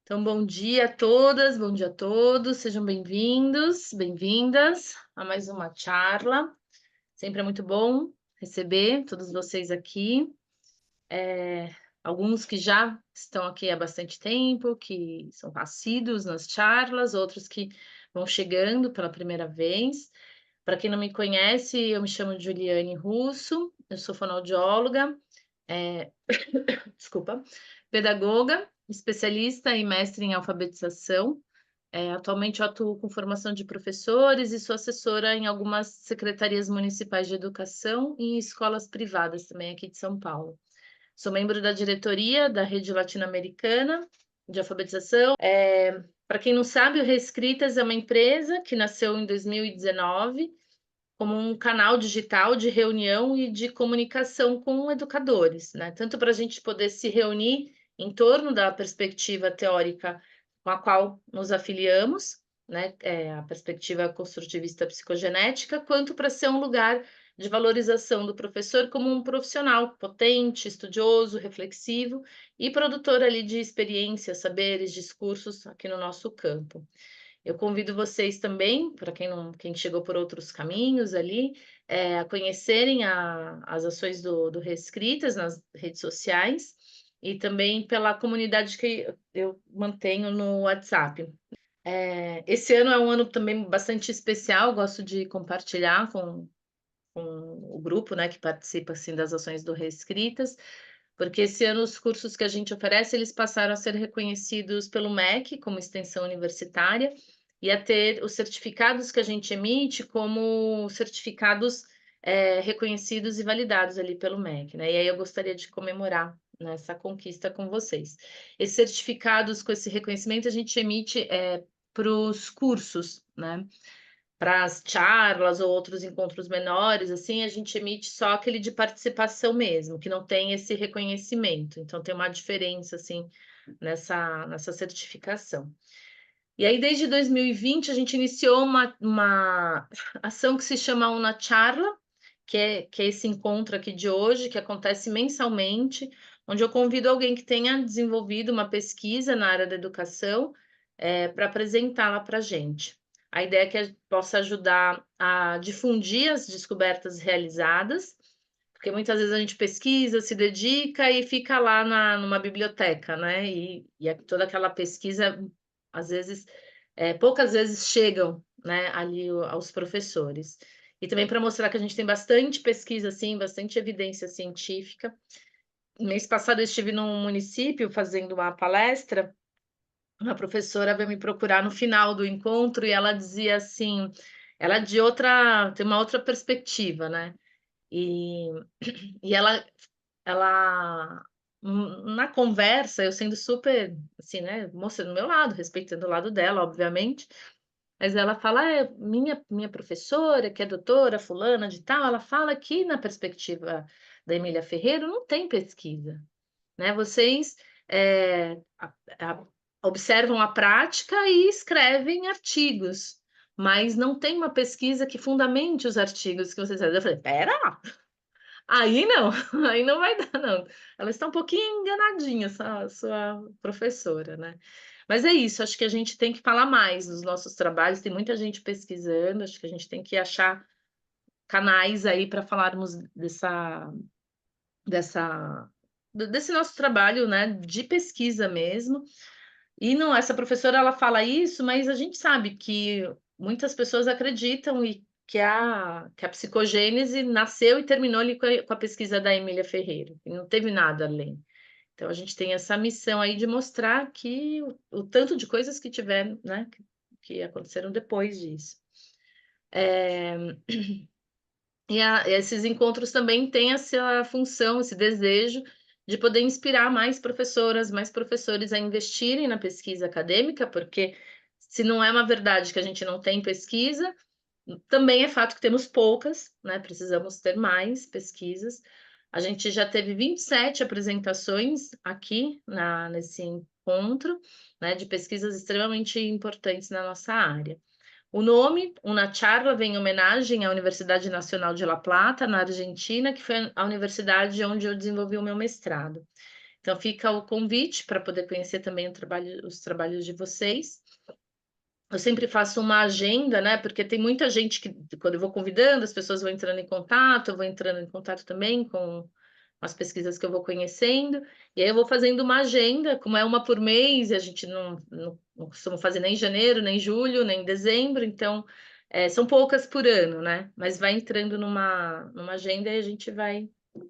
Então, bom dia a todas, bom dia a todos, sejam bem-vindos, bem-vindas a mais uma charla. Sempre é muito bom receber todos vocês aqui. Alguns que já estão aqui há bastante tempo, que são assíduos nas charlas, outros que vão chegando pela primeira vez. Para quem não me conhece, eu me chamo Juliane Russo, eu sou fonoaudióloga, eh, desculpa, pedagoga, especialista e mestre em alfabetização. Atualmente eu atuo com formação de professores e sou assessora em algumas secretarias municipais de educação e em escolas privadas também aqui de São Paulo. Sou membro da diretoria da Rede Latino-Americana de Alfabetização. Para quem não sabe, o Reescritas é uma empresa que nasceu em 2019 como um canal digital de reunião e de comunicação com educadores, né? Tanto para a gente poder se reunir em torno da perspectiva teórica com a qual nos afiliamos, né? A perspectiva construtivista psicogenética, quanto para ser um lugar de valorização do professor como um profissional potente, estudioso, reflexivo e produtor ali de experiências, saberes, discursos aqui no nosso campo. Eu convido vocês também, para quem chegou por outros caminhos ali, a conhecerem as ações do Reescritas nas redes sociais e também pela comunidade que eu mantenho no WhatsApp. Esse ano é um ano também bastante especial, gosto de compartilhar com o grupo, né, que participa assim, das ações do Reescritas, porque esse ano os cursos que a gente oferece, eles passaram a ser reconhecidos pelo MEC como extensão universitária e a ter os certificados que a gente emite como certificados reconhecidos e validados ali pelo MEC, né? E aí eu gostaria de comemorar nessa conquista com vocês. Esses certificados com esse reconhecimento a gente emite para os cursos, né? Para as charlas ou outros encontros menores, assim, a gente emite só aquele de participação mesmo, que não tem esse reconhecimento. Então tem uma diferença, assim, nessa certificação. E aí, desde 2020, a gente iniciou uma ação que se chama Una Charla, que é esse encontro aqui de hoje, que acontece mensalmente, onde eu convido alguém que tenha desenvolvido uma pesquisa na área da educação, para apresentá-la para a gente. A ideia é que possa ajudar a difundir as descobertas realizadas, porque muitas vezes a gente pesquisa, se dedica e fica lá numa biblioteca, né? Toda aquela pesquisa, às vezes, poucas vezes chegam, né, ali aos professores. E também para mostrar que a gente tem bastante pesquisa, assim, bastante evidência científica. Mês passado eu estive num município fazendo uma palestra, uma professora veio me procurar no final do encontro e ela dizia assim, ela tem uma outra perspectiva, né? E, e ela, na conversa, eu sendo super, assim, né, mostrando o meu lado, respeitando o lado dela, obviamente, mas ela fala: minha professora, que é doutora fulana de tal, ela fala que na perspectiva da Emília Ferreiro não tem pesquisa, né, vocês, a observam a prática e escrevem artigos, mas não tem uma pesquisa que fundamente os artigos que vocês fazem. Eu falei: "Espera lá, aí não, aí não vai dar não". Ela está um pouquinho enganadinha, essa sua professora, né. Mas é isso, acho que a gente tem que falar mais dos nossos trabalhos, tem muita gente pesquisando, acho que a gente tem que achar canais aí para falarmos dessa desse nosso trabalho, né, de pesquisa mesmo. E não, essa professora ela fala isso, mas a gente sabe que muitas pessoas acreditam e que a psicogênese nasceu e terminou ali com a pesquisa da Emília Ferreiro, e não teve nada além. Então a gente tem essa missão aí de mostrar que o tanto de coisas que tiveram, né, que aconteceram depois disso. Esses encontros também têm essa função, esse desejo de poder inspirar mais professoras, mais professores a investirem na pesquisa acadêmica, porque se não é uma verdade que a gente não tem pesquisa, também é fato que temos poucas, né, precisamos ter mais pesquisas. A gente já teve 27 apresentações aqui nesse encontro, né, de pesquisas extremamente importantes na nossa área. O nome, Una Charla, vem em homenagem à Universidade Nacional de La Plata, na Argentina, que foi a universidade onde eu desenvolvi o meu mestrado. Então fica o convite para poder conhecer também os trabalhos de vocês. Eu sempre faço uma agenda, né? Porque tem muita gente que, quando eu vou convidando, as pessoas vão entrando em contato, eu vou entrando em contato também com as pesquisas que eu vou conhecendo, e aí eu vou fazendo uma agenda, como é uma por mês, e a gente não costuma fazer nem em janeiro, nem em julho, nem em dezembro, então são poucas por ano, né? Mas vai entrando numa agenda e a gente vai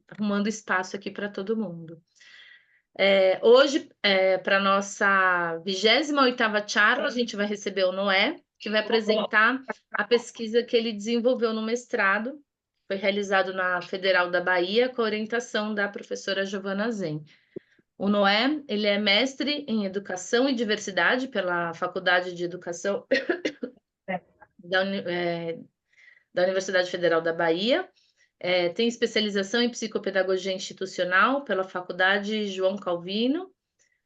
arrumando espaço aqui para todo mundo. Hoje, para a nossa 28ª charla, a gente vai receber o Noé, que vai apresentar a pesquisa que ele desenvolveu no mestrado, foi realizado na Federal da Bahia, com a orientação da professora Giovana Zen. O Noé, ele é mestre em Educação e Diversidade pela Faculdade de Educação da Universidade Federal da Bahia, tem especialização em Psicopedagogia Institucional pela Faculdade João Calvino,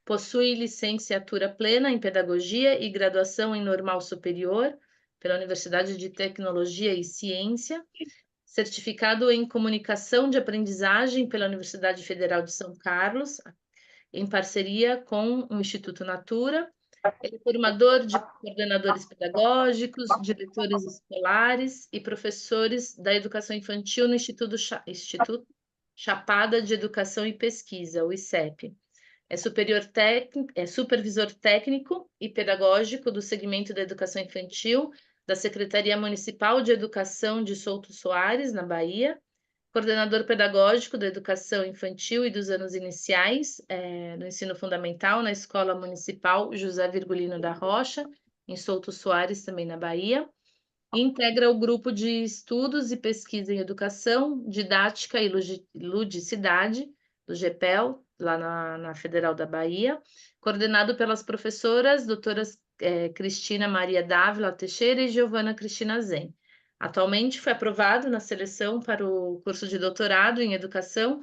possui licenciatura plena em Pedagogia e graduação em Normal Superior pela Universidade de Tecnologia e Ciência, certificado em Comunicação de Aprendizagem pela Universidade Federal de São Carlos, em parceria com o Instituto Natura. Ele é formador de coordenadores pedagógicos, diretores escolares e professores da educação infantil no Instituto Chapada de Educação e Pesquisa, o ICEP. É supervisor técnico e pedagógico do segmento da educação infantil da Secretaria Municipal de Educação de Souto Soares, na Bahia, coordenador pedagógico da educação infantil e dos anos iniciais, no ensino fundamental, na Escola Municipal José Virgulino da Rocha, em Souto Soares, também na Bahia, e integra o grupo de estudos e pesquisa em educação, didática e ludicidade, do GEPEL, lá na Federal da Bahia, coordenado pelas professoras doutoras Cristina Maria Dávila Teixeira e Giovana Cristina Zen. Atualmente foi aprovado na seleção para o curso de doutorado em educação,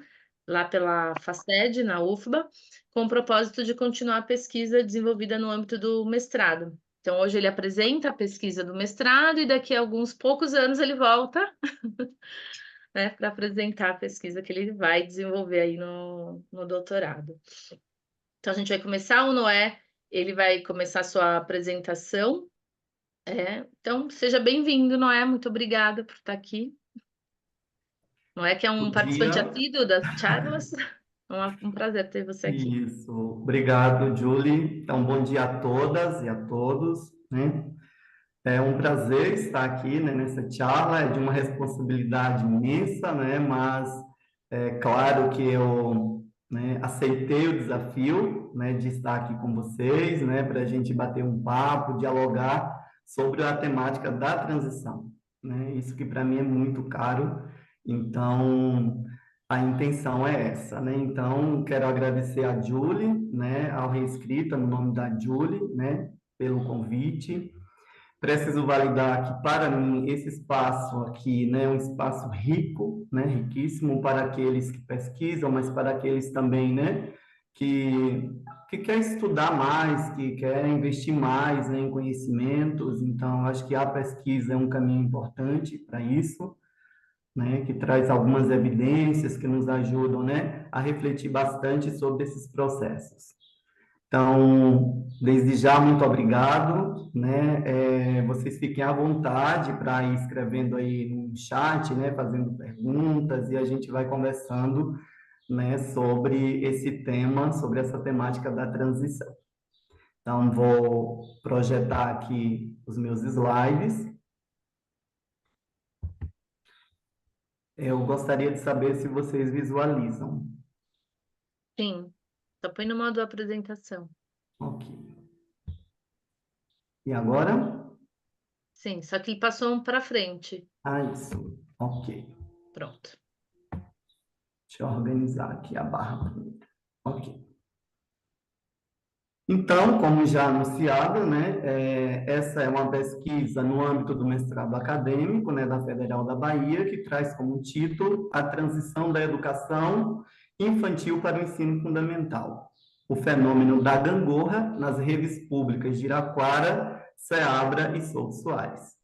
lá pela FACED, na UFBA, com o propósito de continuar a pesquisa desenvolvida no âmbito do mestrado. Então, hoje ele apresenta a pesquisa do mestrado e daqui a alguns poucos anos ele volta né, para apresentar a pesquisa que ele vai desenvolver aí no doutorado. Então, a gente vai começar, o Noé, ele vai começar a sua apresentação. Então, seja bem-vindo, Noé, muito obrigada por estar aqui. Noé, que é um Bom participante dia. assíduo das charlas. Um prazer ter você aqui. Isso. Obrigado, Julie. Então, bom dia a todas e a todos, né? É um prazer estar aqui, né, nessa charla, é de uma responsabilidade imensa, né? Mas é claro que eu, né, aceitei o desafio, né, de estar aqui com vocês, né, para a gente bater um papo, dialogar sobre a temática da transição, né? Isso que para mim é muito caro. Então, a intenção é essa, né? Então, quero agradecer a Julie, né, ao Reescrita, no nome da Julie, né, pelo convite. Preciso validar que, para mim, esse espaço aqui, né, é um espaço rico, né, riquíssimo para aqueles que pesquisam, mas para aqueles também, né, que quer estudar mais, que quer investir mais, né, em conhecimentos. Então, acho que a pesquisa é um caminho importante para isso, né, que traz algumas evidências que nos ajudam, né, a refletir bastante sobre esses processos. Então, desde já, muito obrigado, né? Vocês fiquem à vontade para ir escrevendo aí no chat, né, fazendo perguntas e a gente vai conversando, né, sobre esse tema, sobre essa temática da transição. Então, vou projetar aqui os meus slides. Eu gostaria de saber se vocês visualizam. Sim, só põe no modo apresentação. Ok. E agora? Sim, só que ele passou um para frente. Ah, isso. Ok. Pronto. Deixa eu organizar aqui a barra. Ok. Então, como já anunciado, né, essa é uma pesquisa no âmbito do mestrado acadêmico, né, da Federal da Bahia, que traz como título a transição da educação infantil para o ensino fundamental, o fenômeno da gangorra nas redes públicas de Iraquara, Ceabra e Souto Soares.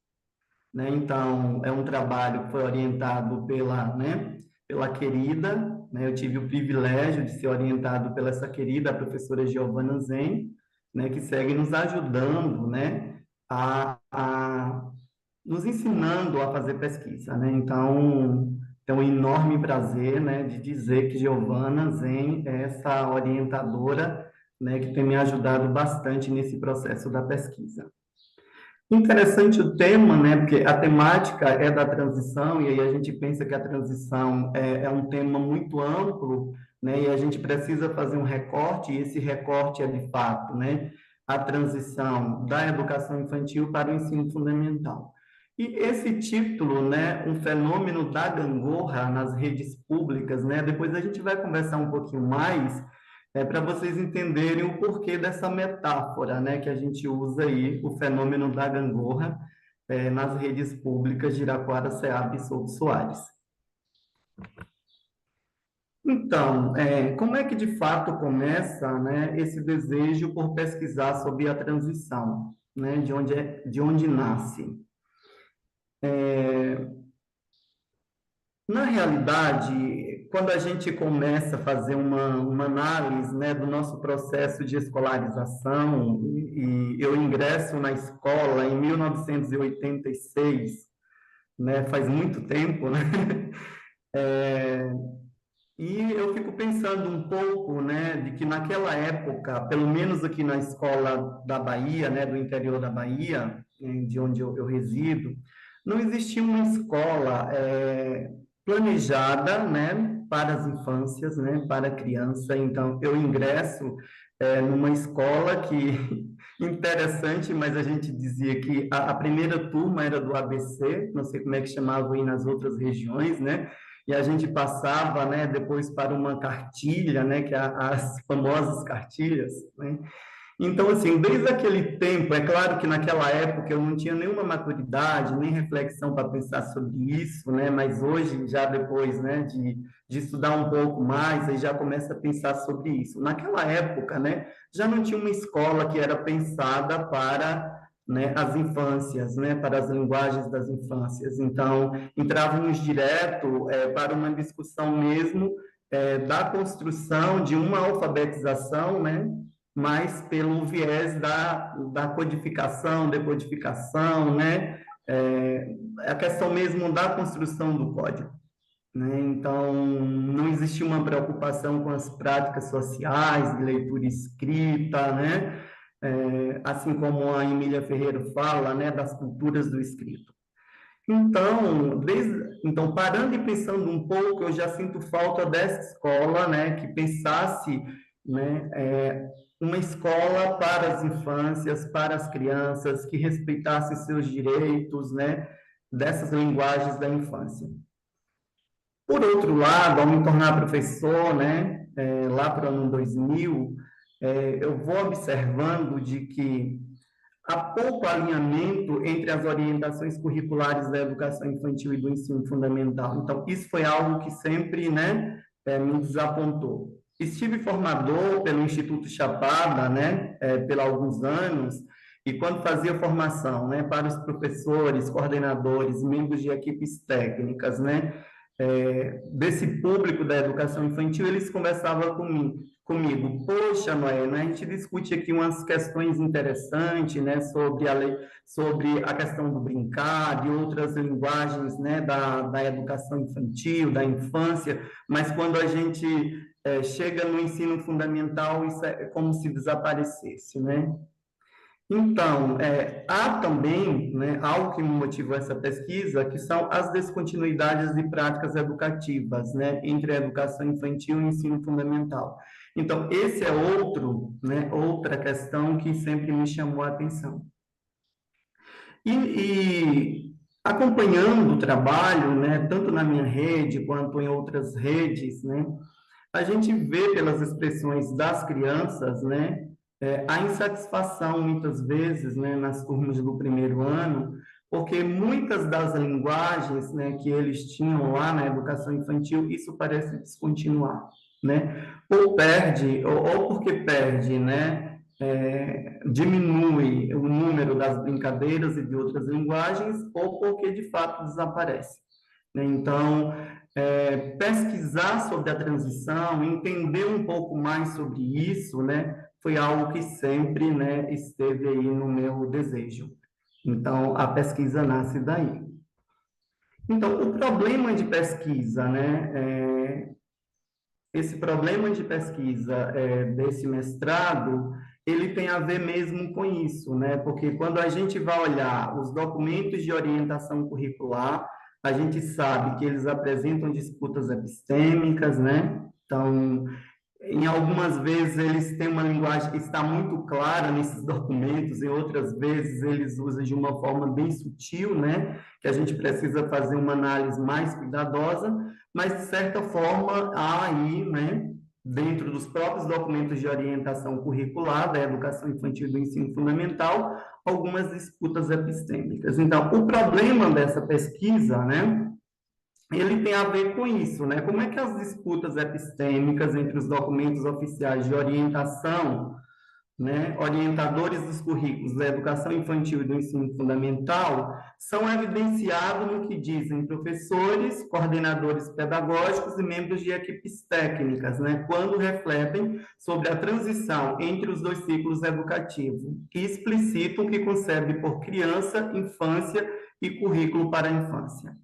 Né? Então, é um trabalho que foi orientado pela querida, né? Eu tive o privilégio de ser orientado pela essa querida professora Giovana Zen, né, que segue nos ajudando, né, a nos ensinando a fazer pesquisa, né? Então, é um enorme prazer, né, de dizer que Giovana Zen é essa orientadora, né, que tem me ajudado bastante nesse processo da pesquisa. Interessante o tema, né? Porque a temática é da transição, e aí a gente pensa que a transição é um tema muito amplo, né? E a gente precisa fazer um recorte, e esse recorte é de fato, né? A transição da educação infantil para o ensino fundamental. E esse título, né? Um fenômeno da gangorra nas redes públicas, né? Depois a gente vai conversar um pouquinho mais para vocês entenderem o porquê dessa metáfora, né, que a gente usa aí, o fenômeno da gangorra, nas redes públicas de Iraquara, Ceaba e Souto Soares. Então, como é que de fato começa, né, esse desejo por pesquisar sobre a transição, né, de onde nasce? Na realidade, quando a gente começa a fazer uma análise, né, do nosso processo de escolarização, e eu ingresso na escola em 1986, né, faz muito tempo, né, e eu fico pensando um pouco, né, de que naquela época, pelo menos aqui na escola da Bahia, né, do interior da Bahia, de onde eu resido, não existia uma escola planejada, né, para as infâncias, né, para a criança. Então, eu ingresso numa escola que interessante, mas a gente dizia que a primeira turma era do ABC, não sei como é que chamava aí nas outras regiões, né? E a gente passava, né, depois para uma cartilha, né, que é as famosas cartilhas, né? Então, assim, desde aquele tempo, é claro que naquela época eu não tinha nenhuma maturidade, nem reflexão para pensar sobre isso, né? Mas hoje, já depois, né, de estudar um pouco mais, aí já começa a pensar sobre isso. Naquela época, né, já não tinha uma escola que era pensada para, né, as infâncias, né, para as linguagens das infâncias. Então, entrávamos direto para uma discussão mesmo da construção de uma alfabetização, né, mas pelo viés da codificação, decodificação, né? A questão mesmo da construção do código, né? Então, não existia uma preocupação com as práticas sociais, de leitura e escrita, né? Assim como a Emília Ferreira fala, né, das culturas do escrito. Então, parando e pensando um pouco, eu já sinto falta dessa escola, né, que pensasse, né, uma escola para as infâncias, para as crianças, que respeitasse seus direitos, né, dessas linguagens da infância. Por outro lado, ao me tornar professor, né, lá para o ano 2000, eu vou observando de que há pouco alinhamento entre as orientações curriculares da educação infantil e do ensino fundamental. Então, isso foi algo que sempre, né, me desapontou. Estive formador pelo Instituto Chapada, né, por alguns anos, e quando fazia formação, né, para os professores, coordenadores, membros de equipes técnicas, né, desse público da educação infantil, eles conversavam comigo, poxa, Noé, né, a gente discute aqui umas questões interessantes, né, sobre a questão do brincar, de outras linguagens, né, da educação infantil, da infância, mas quando a gente chega no ensino fundamental, isso é como se desaparecesse, né? Então, há também, né, algo que me motivou essa pesquisa, que são as descontinuidades de práticas educativas, né, entre a educação infantil e o ensino fundamental. Então, esse é né, outra questão que sempre me chamou a atenção. E acompanhando o trabalho, né, tanto na minha rede quanto em outras redes, né, a gente vê pelas expressões das crianças, né, a insatisfação, muitas vezes, né, nas turmas do primeiro ano, porque muitas das linguagens, né, que eles tinham lá na educação infantil, isso parece descontinuar, né? Ou perde, ou porque perde, né, diminui o número das brincadeiras e de outras linguagens, ou porque, de fato, desaparece. né? Então, pesquisar sobre a transição, entender um pouco mais sobre isso, né, foi algo que sempre, né, esteve aí no meu desejo. Então, a pesquisa nasce daí. Então, o problema de pesquisa, né, esse problema de pesquisa desse mestrado, ele tem a ver mesmo com isso, né? Porque quando a gente vai olhar os documentos de orientação curricular, a gente sabe que eles apresentam disputas epistêmicas, né? Então, em algumas vezes eles têm uma linguagem que está muito clara nesses documentos, em outras vezes eles usam de uma forma bem sutil, né? Que a gente precisa fazer uma análise mais cuidadosa, mas de certa forma há aí, né? Dentro dos próprios documentos de orientação curricular da educação infantil e do ensino fundamental, algumas disputas epistêmicas. Então, o problema dessa pesquisa, né? Ele tem a ver com isso, né? Como é que as disputas epistêmicas entre os documentos oficiais de orientação, né, orientadores dos currículos da educação infantil e do ensino fundamental, são evidenciados no que dizem professores, coordenadores pedagógicos e membros de equipes técnicas, né, quando refletem sobre a transição entre os dois ciclos educativos, que explicitam o que concebe por criança, infância e currículo para a infância.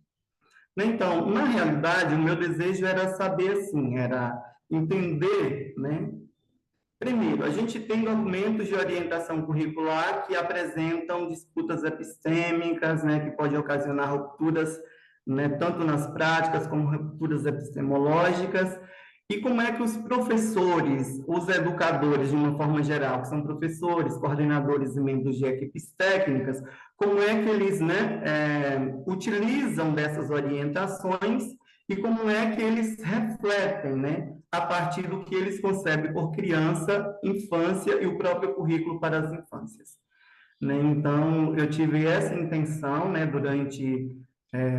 Então, na realidade, o meu desejo era saber, assim, era entender, né? Primeiro, a gente tem documentos de orientação curricular que apresentam disputas epistêmicas, né, que pode ocasionar rupturas, né, tanto nas práticas como rupturas epistemológicas, e como é que os professores, os educadores, de uma forma geral, que são professores, coordenadores e membros de equipes técnicas, como é que eles, né, utilizam dessas orientações e como é que eles refletem, né, a partir do que eles concebem por criança, infância e o próprio currículo para as infâncias. Né? Então, eu tive essa intenção, né, durante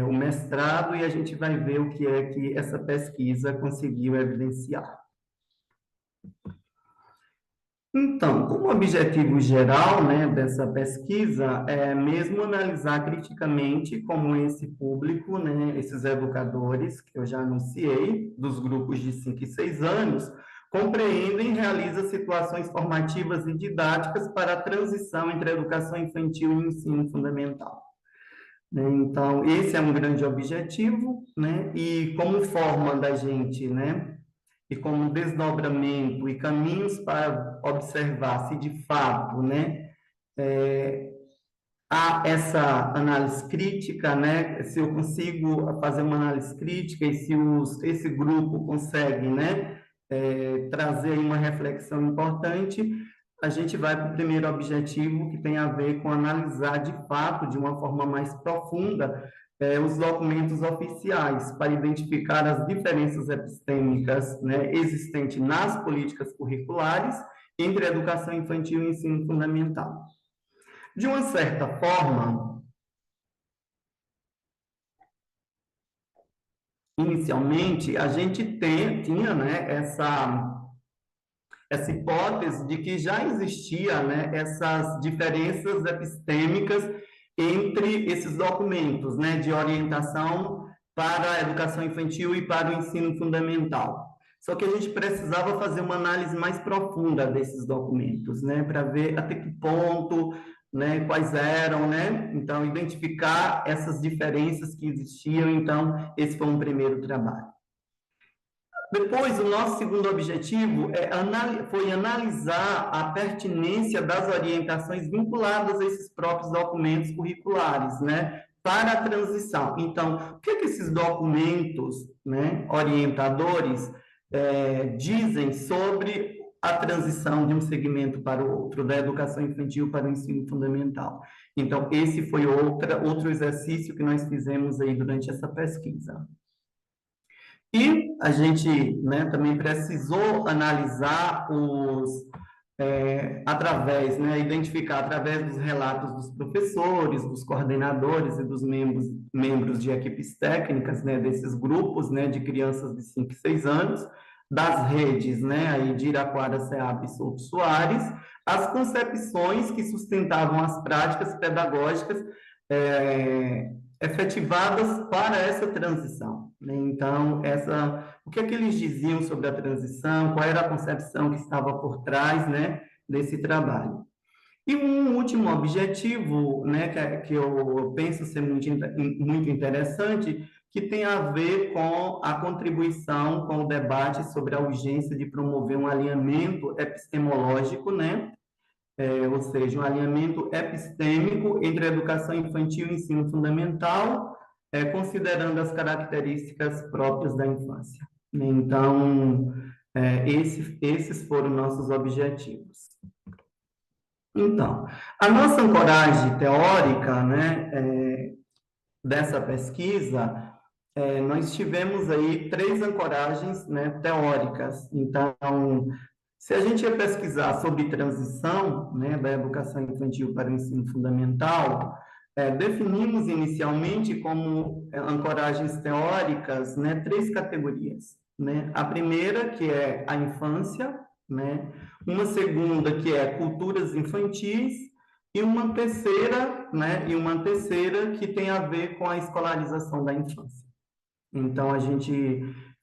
o mestrado, e a gente vai ver o que é que essa pesquisa conseguiu evidenciar. Então, como objetivo geral, né, dessa pesquisa é mesmo analisar criticamente como esse público, né, esses educadores que eu já anunciei, dos grupos de 5 e 6 anos, compreendem e realizam situações formativas e didáticas para a transição entre a educação infantil e o ensino fundamental. Né? Então, esse é um grande objetivo, né, e como forma da gente, né, e como desdobramento e caminhos para observar se de fato, né, há essa análise crítica, né, se eu consigo fazer uma análise crítica e se esse grupo consegue, né, trazer uma reflexão importante, a gente vai para o primeiro objetivo, que tem a ver com analisar de fato, de uma forma mais profunda, os documentos oficiais, para identificar as diferenças epistêmicas, né, existentes nas políticas curriculares entre a educação infantil e o ensino fundamental. De uma certa forma, inicialmente, a gente tinha, né, essa hipótese de que já existia, né, essas diferenças epistêmicas entre esses documentos, né, de orientação para a educação infantil e para o ensino fundamental. Só que a gente precisava fazer uma análise mais profunda desses documentos, né, para ver até que ponto, né, quais eram, né, então identificar essas diferenças que existiam. Então, esse foi um primeiro trabalho. Depois, o nosso segundo objetivo foi analisar a pertinência das orientações vinculadas a esses próprios documentos curriculares, né, para a transição. Então, o que esses documentos, né, orientadores dizem sobre a transição de um segmento para o outro, da educação infantil para o ensino fundamental? Então, esse foi outro exercício que nós fizemos aí durante essa pesquisa. E a gente, né, também precisou analisar identificar através dos relatos dos professores, dos coordenadores e dos membros de equipes técnicas, né, desses grupos, né, de crianças de 5 e 6 anos, das redes, né, aí de Iraquara, Ceaba e Souto Soares, as concepções que sustentavam as práticas pedagógicas efetivadas para essa transição, né? Então, o que é que eles diziam sobre a transição, qual era a concepção que estava por trás, né, desse trabalho. E um último objetivo, né, que eu penso ser muito interessante, que tem a ver com a contribuição com o debate sobre a urgência de promover um alinhamento epistemológico, né, ou seja, um alinhamento epistêmico entre a educação infantil e o ensino fundamental, considerando as características próprias da infância. Então, esses foram nossos objetivos. Então, a nossa ancoragem teórica, né, dessa pesquisa, nós tivemos aí 3 ancoragens, né, teóricas. Então, se a gente ia pesquisar sobre transição, né, da educação infantil para o ensino fundamental, definimos inicialmente como ancoragens teóricas, né, 3 categorias, né? A primeira, que é a infância, né? Uma segunda, que é culturas infantis, e uma terceira, né, que tem a ver com a escolarização da infância. Então, a gente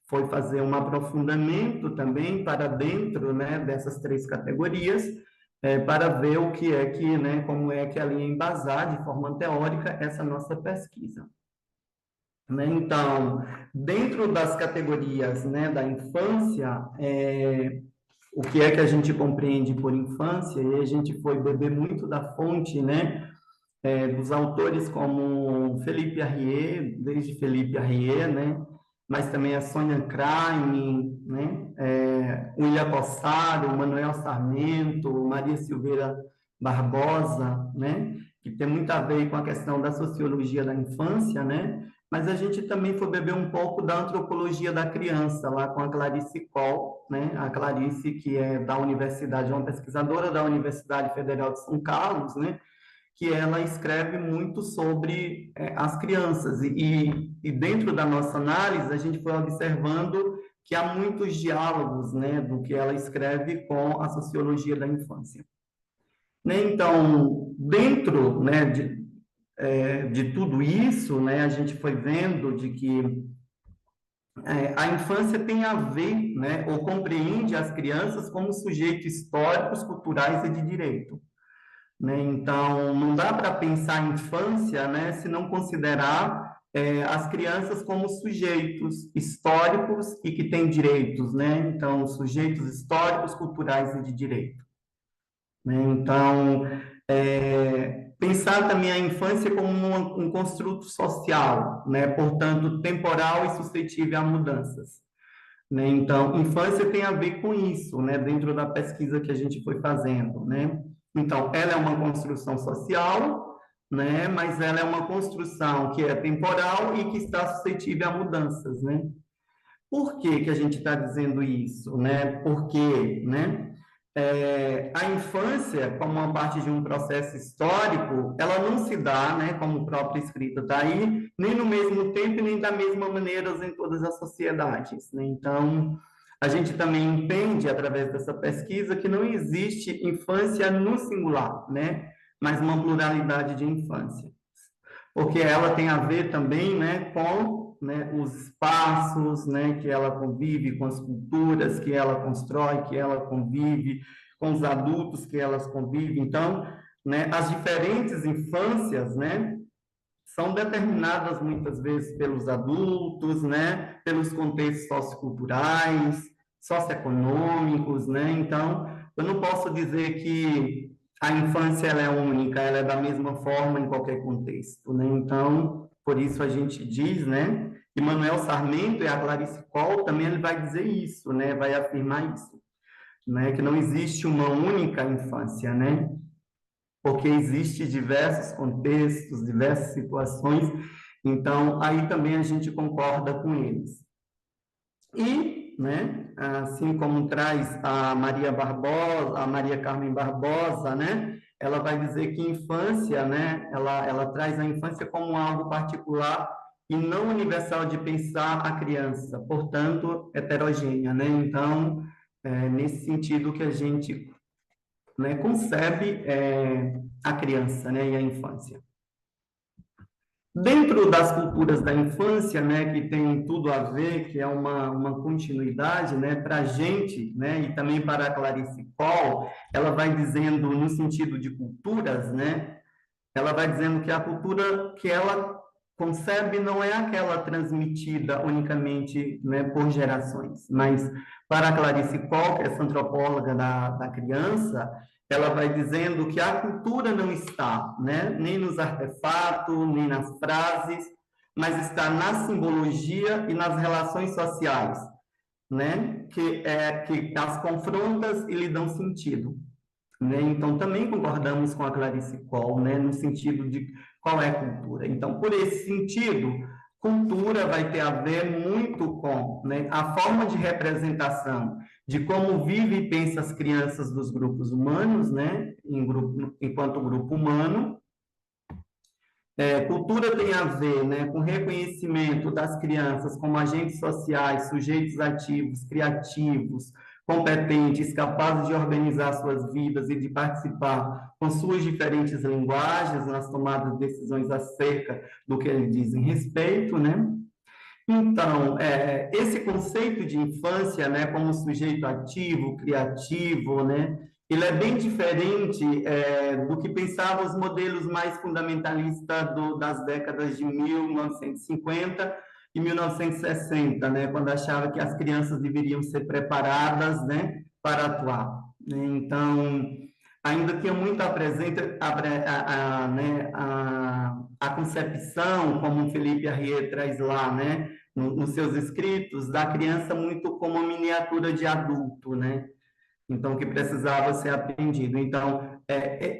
foi fazer um aprofundamento também para dentro, né, dessas 3 categorias, para ver o que é que, né, como é que ela ia embasar de forma teórica essa nossa pesquisa. Né? Então, dentro das categorias, né, da infância, o que é que a gente compreende por infância, e a gente foi beber muito da fonte, né, dos autores como Felipe Arrier, desde Felipe Arrier, né, mas também a Sônia Krain, né, William Cossaro, Manuel Sarmento, Maria Silveira Barbosa, né, que tem muito a ver com a questão da sociologia da infância, né, mas a gente também foi beber um pouco da antropologia da criança, lá com a Clarice Coll, né, a Clarice, que é da universidade, é uma pesquisadora da Universidade Federal de São Carlos, né, que ela escreve muito sobre as crianças. E dentro da nossa análise, a gente foi observando que há muitos diálogos, né, do que ela escreve com a sociologia da infância. Né? Então, dentro, né, de tudo isso, né, a gente foi vendo de que a infância tem a ver, né, ou compreende as crianças como sujeitos históricos, culturais e de direito. Né? Então, não dá para pensar a infância, né, se não considerar as crianças como sujeitos históricos e que têm direitos, né? Então, sujeitos históricos, culturais e de direito. Né? Então, pensar também a infância como um construto social, né? Portanto, temporal e suscetível a mudanças. Né? Então, infância tem a ver com isso, né? Dentro da pesquisa que a gente foi fazendo, né? Então, ela é uma construção social, né? Mas ela é uma construção que é temporal e que está suscetível a mudanças, né? Por que que a gente está dizendo isso, né? Porque, né? A infância, como uma parte de um processo histórico, ela não se dá, né, como o próprio escrito está aí, nem no mesmo tempo e nem da mesma maneira em todas as sociedades. Né? Então, a gente também entende, através dessa pesquisa, que não existe infância no singular, né, mas uma pluralidade de infância. Porque ela tem a ver também, né, com, né, os espaços, né, que ela convive, com as culturas que ela constrói, que ela convive, com os adultos que elas convivem. Então, né, as diferentes infâncias, né, são determinadas muitas vezes pelos adultos, né, pelos contextos socioculturais, socioeconômicos, né? Então, eu não posso dizer que a infância ela é única, ela é da mesma forma em qualquer contexto, né? Então, por isso a gente diz, né? E Manuel Sarmento e a Clarice Coll também ele vai dizer isso, né? Vai afirmar isso, né? Que não existe uma única infância, né? Porque existe diversos contextos, diversas situações, então aí também a gente concorda com eles. E, né, assim como traz a Maria Barbosa, a Maria Carmen Barbosa, né, ela vai dizer que infância, né, ela traz a infância como algo particular e não universal de pensar a criança, portanto, heterogênea, né? Então, nesse sentido que a gente, né, concebe a criança, né, e a infância. Dentro das culturas da infância, né, que tem tudo a ver, que é uma continuidade, né, para a gente, né, e também para a Clarice Cole, ela vai dizendo, no sentido de culturas, né, ela vai dizendo que a cultura que ela concebe não é aquela transmitida unicamente, né, por gerações, mas para a Clarice Cole, que é essa antropóloga da criança, ela vai dizendo que a cultura não está, né, nem nos artefatos, nem nas frases, mas está na simbologia e nas relações sociais, né, que as confrontas e lhe dão sentido. Né? Então, também concordamos com a Clarice Cole, né, no sentido de qual é a cultura. Então, por esse sentido, cultura vai ter a ver muito com, né, a forma de representação de como vive e pensa as crianças dos grupos humanos, né, enquanto grupo humano. Cultura tem a ver, né, com reconhecimento das crianças como agentes sociais, sujeitos ativos, criativos, competentes, capazes de organizar suas vidas e de participar com suas diferentes linguagens nas tomadas de decisões acerca do que eles dizem respeito, né? Então, esse conceito de infância, né, como sujeito ativo, criativo, né, ele é bem diferente do que pensavam os modelos mais fundamentalistas das décadas de 1950 e 1960, né, quando achava que as crianças deveriam ser preparadas, né, para atuar. Né? Então, ainda tinha muito né, a concepção, como o Felipe Arrier traz lá, né, nos seus escritos, da criança muito como uma miniatura de adulto, né? Então, que precisava ser aprendido. Então,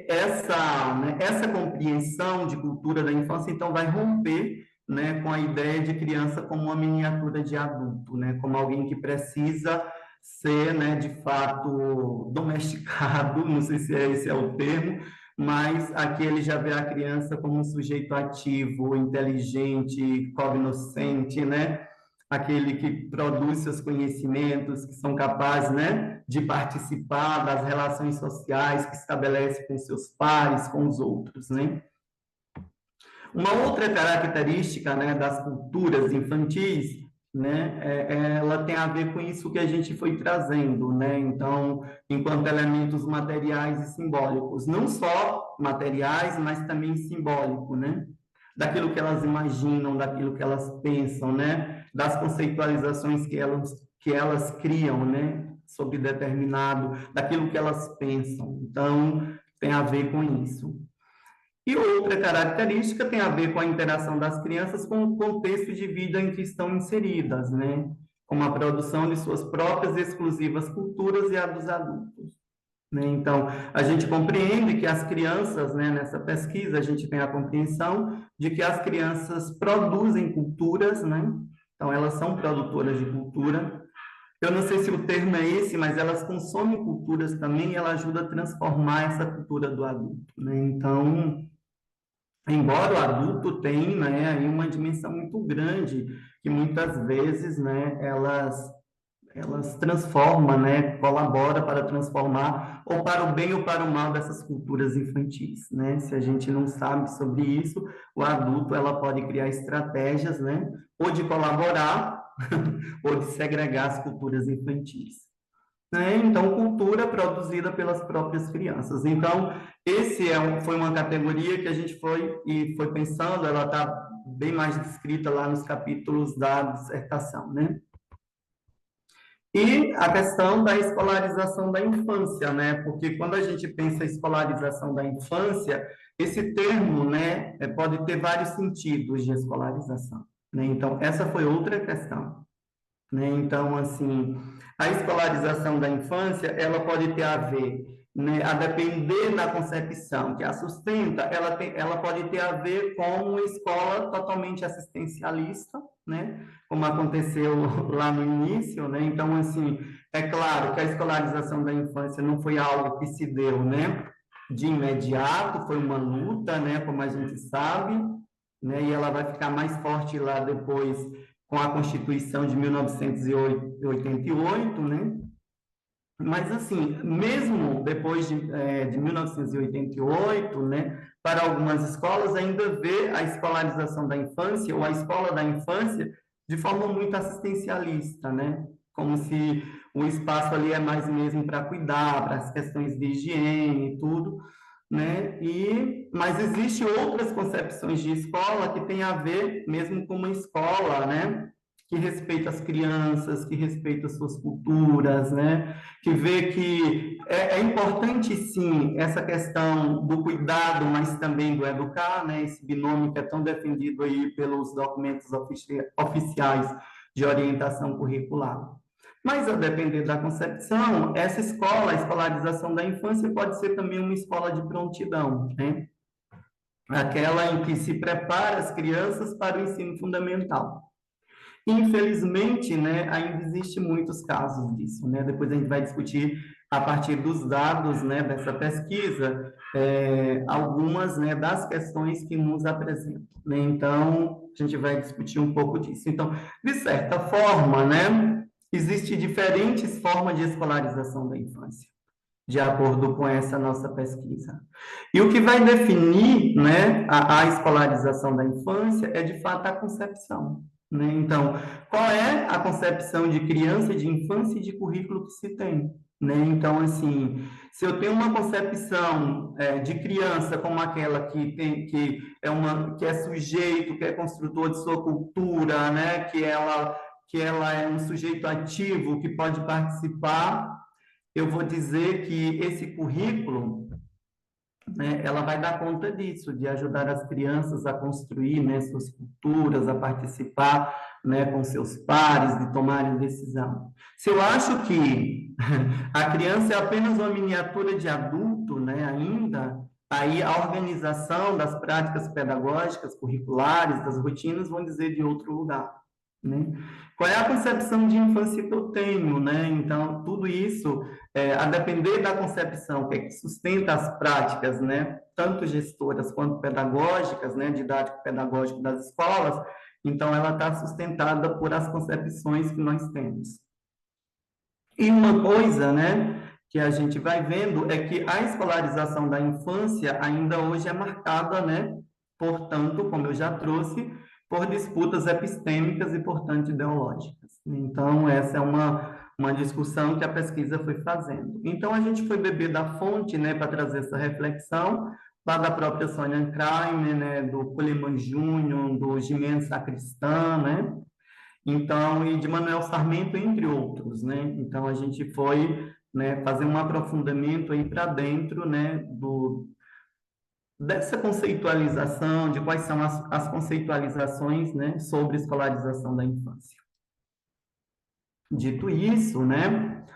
essa compreensão de cultura da infância, então, vai romper, né, com a ideia de criança como uma miniatura de adulto, né? Como alguém que precisa ser, né, de fato, domesticado, não sei se esse é o termo, mas aqui ele já vê a criança como um sujeito ativo, inteligente, cognoscente, né? Aquele que produz seus conhecimentos, que são capazes, né, de participar das relações sociais que estabelece com seus pares, com os outros, né? Uma outra característica, né, das culturas infantis, né, ela tem a ver com isso que a gente foi trazendo, né? Então, enquanto elementos materiais e simbólicos, não só materiais, mas também simbólico, né? Daquilo que elas imaginam, daquilo que elas pensam, né? Das conceitualizações que elas criam, né? Sobre determinado, daquilo que elas pensam. Então, tem a ver com isso. E outra característica tem a ver com a interação das crianças com o contexto de vida em que estão inseridas, né? Com a produção de suas próprias e exclusivas culturas e a dos adultos. Né? Então, a gente compreende que as crianças, né, nessa pesquisa, a gente tem a compreensão de que as crianças produzem culturas, né? Então, elas são produtoras de cultura. Eu não sei se o termo é esse, mas elas consomem culturas também e ela ajuda a transformar essa cultura do adulto, né? Então, embora o adulto tenha, né, aí uma dimensão muito grande, que muitas vezes, né, elas transformam, né, colabora para transformar ou para o bem ou para o mal dessas culturas infantis, né? Se a gente não sabe sobre isso, o adulto ela pode criar estratégias, né, ou de colaborar ou de segregar as culturas infantis. Né? Então, cultura produzida pelas próprias crianças. Então, foi uma categoria que a gente foi pensando, ela está bem mais descrita lá nos capítulos da dissertação, né? E a questão da escolarização da infância, né? Porque quando a gente pensa em escolarização da infância, esse termo, né, pode ter vários sentidos de escolarização, né? Então, essa foi outra questão, né? Então, assim, a escolarização da infância, ela pode ter a ver, né, a depender da concepção que a sustenta, ela pode ter a ver com uma escola totalmente assistencialista, né, como aconteceu lá no início, né? Então, assim, é claro que a escolarização da infância não foi algo que se deu, né, de imediato, foi uma luta, né, como a gente sabe, né, e ela vai ficar mais forte lá depois com a Constituição de 1988, né? Mas, assim, mesmo depois de 1988, né, para algumas escolas ainda vê a escolarização da infância ou a escola da infância de forma muito assistencialista, né? Como se o espaço ali é mais mesmo para cuidar, para as questões de higiene e tudo, né? Mas existe outras concepções de escola que tem a ver mesmo com uma escola, né? Que respeita as crianças, que respeita as suas culturas, né? Que vê que é importante, sim, essa questão do cuidado, mas também do educar, né? Esse binômio que é tão defendido aí pelos documentos oficiais de orientação curricular. Mas, a depender da concepção, essa escola, a escolarização da infância, pode ser também uma escola de prontidão, né? Aquela em que se prepara as crianças para o ensino fundamental. Infelizmente, né, ainda existe muitos casos disso, né? Depois a gente vai discutir a partir dos dados, né, dessa pesquisa, algumas, né, das questões que nos apresentam, né? Então, a gente vai discutir um pouco disso. Então, de certa forma, né, existem diferentes formas de escolarização da infância, de acordo com essa nossa pesquisa. E o que vai definir, né, a escolarização da infância é, de fato, a concepção, né? Então, qual é a concepção de criança, de infância e de currículo que se tem, né? Então, assim, se eu tenho uma concepção de criança como aquela que é sujeito, que é construtor de sua cultura, né? Que ela é um sujeito ativo que pode participar, eu vou dizer que esse currículo, né, ela vai dar conta disso, de ajudar as crianças a construir, né, suas culturas, a participar, né, com seus pares, de tomarem decisão. Se eu acho que a criança é apenas uma miniatura de adulto, né, ainda, aí a organização das práticas pedagógicas, curriculares, das rotinas, vão dizer de outro lugar, né? Qual é a concepção de infância que eu tenho, né? Então, tudo isso, a depender da concepção que sustenta as práticas, né? Tanto gestoras quanto pedagógicas, né? Didático-pedagógico das escolas, então ela está sustentada por as concepções que nós temos. E uma coisa, né? Que a gente vai vendo é que a escolarização da infância ainda hoje é marcada, né? Portanto, como eu já trouxe, por disputas epistêmicas e, portanto, ideológicas. Então, essa é uma discussão que a pesquisa foi fazendo. Então, a gente foi beber da fonte, né, para trazer essa reflexão, lá da própria Sônia Kramer, né, do Coleman Júnior, do Jimeno Sacristã, né? Então, e de Manuel Sarmento, entre outros, né? Então, a gente foi, né, fazer um aprofundamento aí para dentro, né, dessa conceitualização, de quais são as conceitualizações, né, sobre escolarização da infância. Dito isso, né,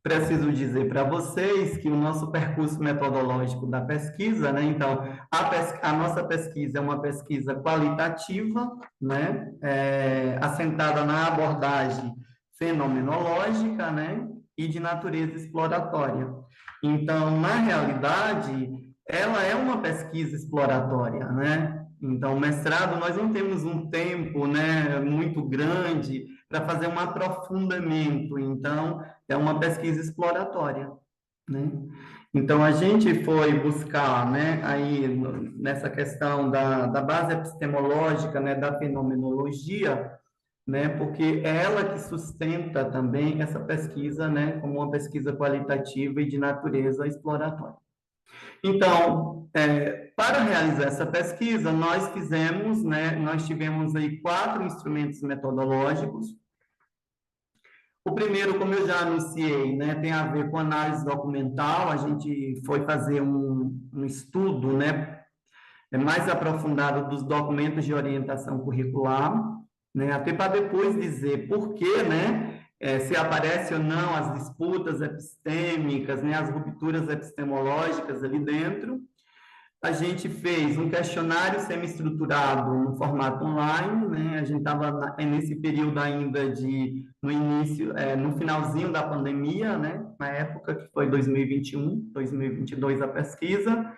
preciso dizer para vocês que o nosso percurso metodológico da pesquisa, né, então, a nossa pesquisa é uma pesquisa qualitativa, né, assentada na abordagem fenomenológica, né, e de natureza exploratória. Então, na realidade, ela é uma pesquisa exploratória, né? Então, o mestrado, nós não temos um tempo, né, muito grande para fazer um aprofundamento. Então, é uma pesquisa exploratória, né? Então, a gente foi buscar, né, aí nessa questão da base epistemológica, né, da fenomenologia, né, porque é ela que sustenta também essa pesquisa, né, como uma pesquisa qualitativa e de natureza exploratória. Então, para realizar essa pesquisa, nós fizemos, né, nós tivemos aí 4 instrumentos metodológicos. O primeiro, como eu já anunciei, né, tem a ver com análise documental. A gente foi fazer um estudo, né, mais aprofundado dos documentos de orientação curricular, né, até para depois dizer por que, né, se aparece ou não as disputas epistêmicas, né, as rupturas epistemológicas ali dentro. A gente fez um questionário semi-estruturado no formato online, né? A gente estava nesse período ainda no início, no finalzinho da pandemia, né? Na época que foi 2021, 2022 a pesquisa,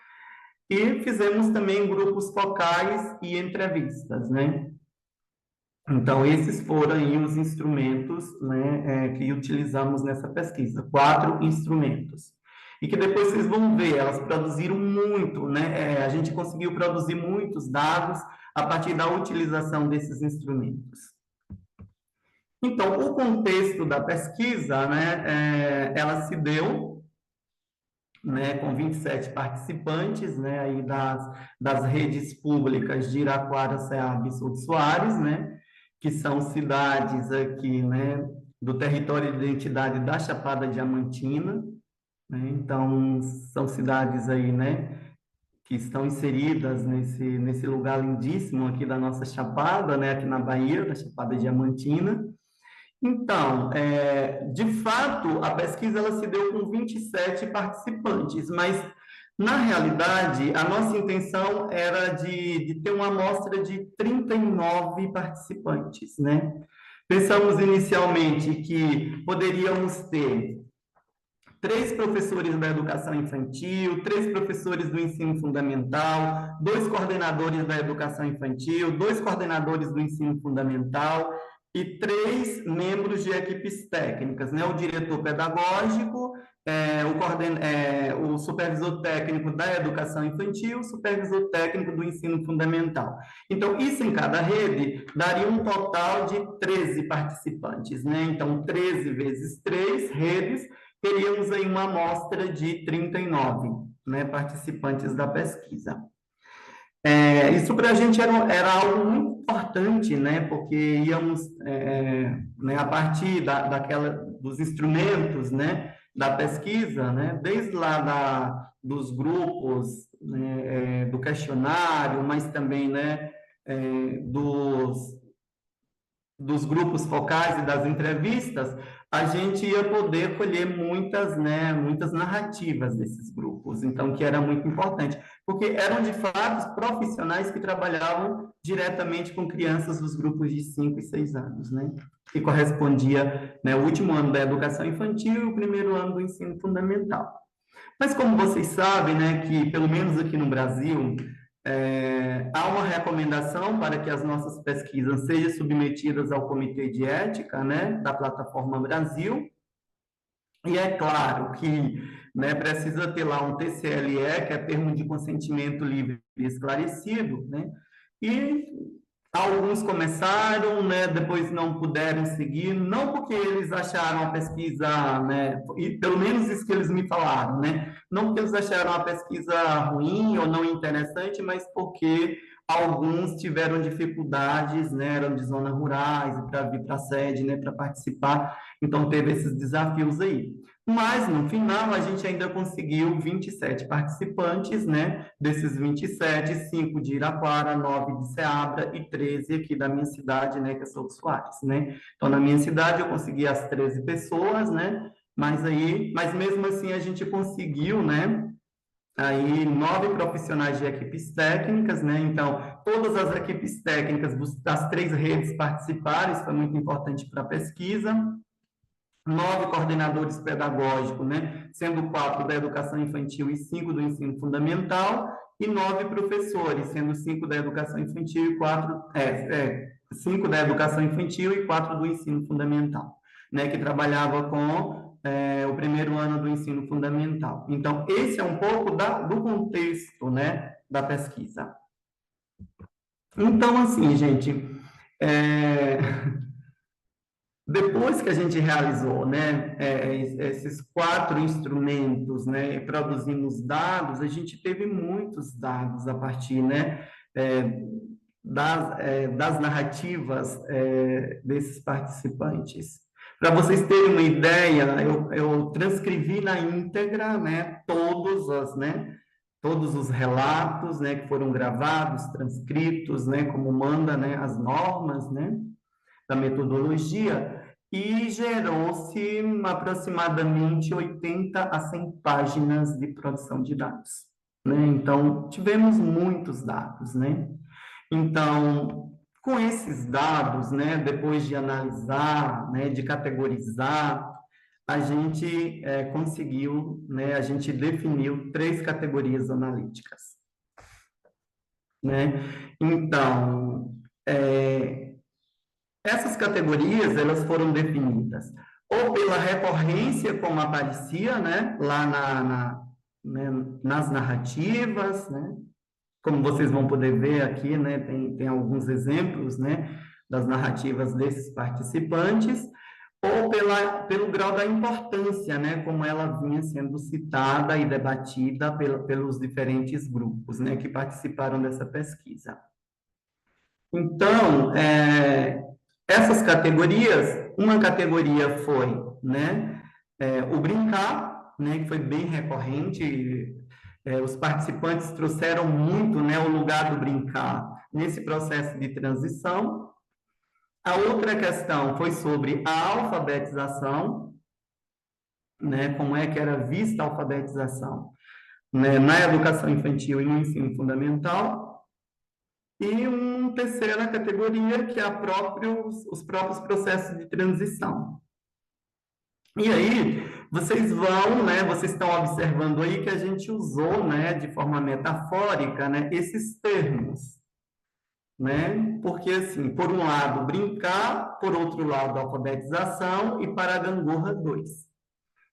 e fizemos também grupos focais e entrevistas, né? Então, esses foram aí os instrumentos, né, que utilizamos nessa pesquisa, 4 instrumentos. E que depois vocês vão ver, elas produziram muito, né, a gente conseguiu produzir muitos dados a partir da utilização desses instrumentos. Então, o contexto da pesquisa, né, ela se deu, né, com 27 participantes, né, aí das redes públicas de Iraquara, Ceaba e Souto Soares, né, que são cidades aqui, né, do território de identidade da Chapada Diamantina, né, então são cidades aí, né, que estão inseridas nesse lugar lindíssimo aqui da nossa Chapada, né, aqui na Bahia, da Chapada Diamantina. Então, de fato, a pesquisa ela se deu com 27 participantes, mas, na realidade, a nossa intenção era de ter uma amostra de 39 participantes, né? Pensamos inicialmente que poderíamos ter 3 professores da educação infantil, 3 professores do ensino fundamental, 2 coordenadores da educação infantil, 2 coordenadores do ensino fundamental e 3 membros de equipes técnicas, né? O diretor pedagógico, o supervisor técnico da educação infantil, o supervisor técnico do ensino fundamental. Então, isso em cada rede daria um total de 13 participantes, né? Então, 13 vezes 3 redes, teríamos aí uma amostra de 39, né, participantes da pesquisa. Isso para a gente era algo muito importante, né, porque íamos, né, a partir dos instrumentos, né, da pesquisa, né, desde lá dos grupos, né, do questionário, mas também, né, dos grupos focais e das entrevistas, a gente ia poder colher muitas, né, muitas narrativas desses grupos, então, que era muito importante, porque eram, de fato, profissionais que trabalhavam diretamente com crianças dos grupos de 5 e 6 anos, né, que correspondia, né, o último ano da educação infantil e o primeiro ano do ensino fundamental. Mas como vocês sabem, né, que pelo menos aqui no Brasil, há uma recomendação para que as nossas pesquisas sejam submetidas ao Comitê de Ética, né, da Plataforma Brasil, e é claro que, né, precisa ter lá um TCLE, que é Termo de Consentimento Livre e Esclarecido, né, e alguns começaram, né, depois não puderam seguir, não porque eles acharam a pesquisa, né, e pelo menos isso que eles me falaram, né, não porque eles acharam a pesquisa ruim ou não interessante, mas porque alguns tiveram dificuldades, né, eram de zonas rurais, para vir para a sede, né, para participar, então teve esses desafios aí. Mas, no final, a gente ainda conseguiu 27 participantes, né? Desses 27, 5 de Iraquara, 9 de Ceabra e 13 aqui da minha cidade, né? Que é Souto Soares, né? Então, na minha cidade, eu consegui as 13 pessoas, né? Mas mesmo assim, a gente conseguiu, né? Aí, 9 profissionais de equipes técnicas, né? Então, todas as equipes técnicas das 3 redes participaram, isso foi muito importante para a pesquisa. 9 coordenadores pedagógicos, né, sendo 4 da educação infantil e 5 do ensino fundamental, e 9 professores, sendo 5 da educação infantil e 5 da educação infantil e 4 do ensino fundamental, né, que trabalhava com o primeiro ano do ensino fundamental. Então, esse é um pouco do contexto, né, da pesquisa. Então, assim, gente, depois que a gente realizou, né, esses 4 instrumentos, né, e produzimos dados, a gente teve muitos dados a partir, né, das narrativas desses participantes. Para vocês terem uma ideia, eu transcrevi na íntegra, né, todos os relatos, né, que foram gravados, transcritos, né, como manda, né, as normas, né, da metodologia, e gerou-se aproximadamente 80 a 100 páginas de produção de dados, né? Então, tivemos muitos dados, né? Então, com esses dados, né, depois de analisar, né, de categorizar, a gente conseguiu, né, a gente definiu 3 categorias analíticas, né? Então, Essas categorias, elas foram definidas ou pela recorrência, como aparecia, né, lá né, nas narrativas, né, como vocês vão poder ver aqui, né, tem alguns exemplos, né, das narrativas desses participantes, ou pelo grau da importância, né, como ela vinha sendo citada e debatida pelos diferentes grupos, né, que participaram dessa pesquisa. Então, essas categorias, uma categoria foi, né, o brincar, né, que foi bem recorrente, os participantes trouxeram muito, né, o lugar do brincar nesse processo de transição. A outra questão foi sobre a alfabetização, né, como é que era vista a alfabetização, né, na educação infantil e no ensino fundamental. E uma terceira categoria, que é os próprios processos de transição. E aí, vocês estão observando aí que a gente usou, né, de forma metafórica, né, esses termos, né? Porque, assim, por um lado, brincar, por outro lado, alfabetização, e para a gangorra, 2.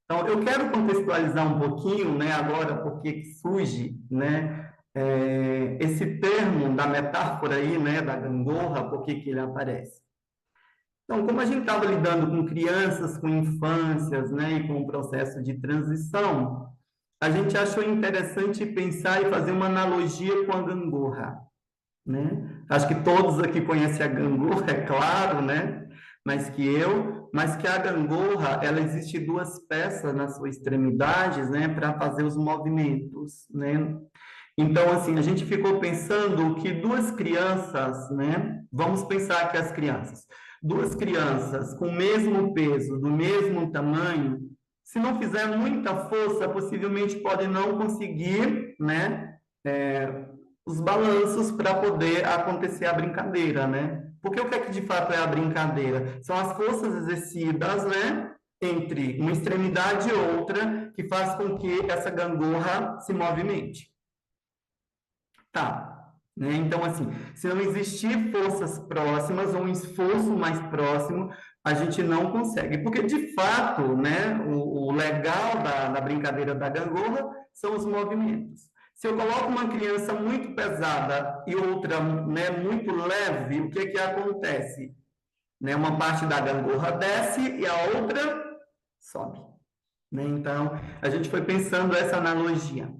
Então, eu quero contextualizar um pouquinho, né, agora, porque surge, né, esse termo da metáfora aí, né, da gangorra, por que ele aparece. Então, como a gente estava lidando com crianças, com infâncias, né, e com o processo de transição, a gente achou interessante pensar e fazer uma analogia com a gangorra, né? Acho que todos aqui conhecem a gangorra, é claro, né? Mas que a gangorra, ela existe duas peças nas suas extremidades, né, para fazer os movimentos, né? Então, assim, a gente ficou pensando que duas crianças, né? Vamos pensar que as crianças, duas crianças com o mesmo peso, do mesmo tamanho, se não fizer muita força, possivelmente podem não conseguir, né? Os balanços para poder acontecer a brincadeira, né? Porque o que é que de fato é a brincadeira? São as forças exercidas, né? Entre uma extremidade e outra, que faz com que essa gangorra se movimente. Tá. Né? Então, assim, se não existir forças próximas ou um esforço mais próximo, a gente não consegue. Porque, de fato, né, o legal da brincadeira da gangorra são os movimentos. Se eu coloco uma criança muito pesada e outra, né, muito leve, o que que acontece? Né, uma parte da gangorra desce e a outra sobe. Né? Então, a gente foi pensando essa analogia.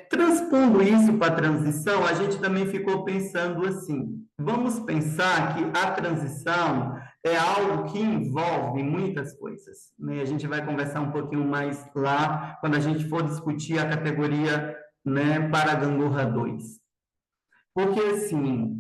Transpondo isso para a transição, a gente também ficou pensando assim: vamos pensar que a transição é algo que envolve muitas coisas, né? A gente vai conversar um pouquinho mais lá, quando a gente for discutir a categoria, né, para a gangorra 2. Porque, assim,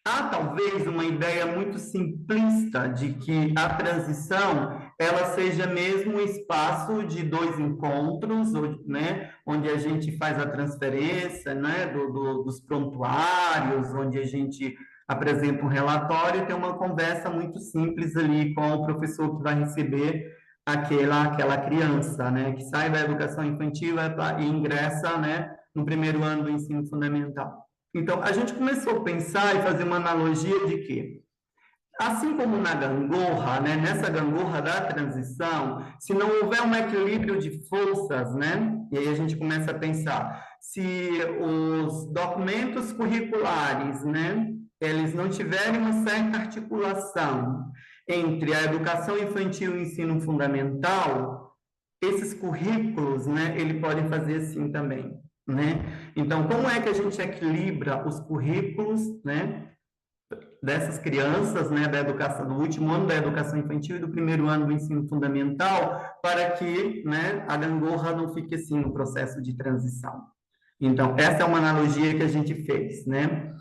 há talvez uma ideia muito simplista de que a transição ela seja mesmo um espaço de dois encontros, né, onde a gente faz a transferência, né, dos prontuários, onde a gente apresenta um relatório e tem uma conversa muito simples ali com o professor que vai receber aquela criança, né, que sai da educação infantil e ingressa, né, no primeiro ano do ensino fundamental. Então, a gente começou a pensar e fazer uma analogia de que, assim como na gangorra, né, nessa gangorra da transição, se não houver um equilíbrio de forças, né, e aí a gente começa a pensar, se os documentos curriculares, né, eles não tiverem uma certa articulação entre a educação infantil e o ensino fundamental, esses currículos, né, ele podem fazer assim também, né? Então, como é que a gente equilibra os currículos, né, dessas crianças, né, da educação do último ano da educação infantil e do primeiro ano do ensino fundamental, para que, né, a gangorra não fique assim no processo de transição. Então, essa é uma analogia que a gente fez, né?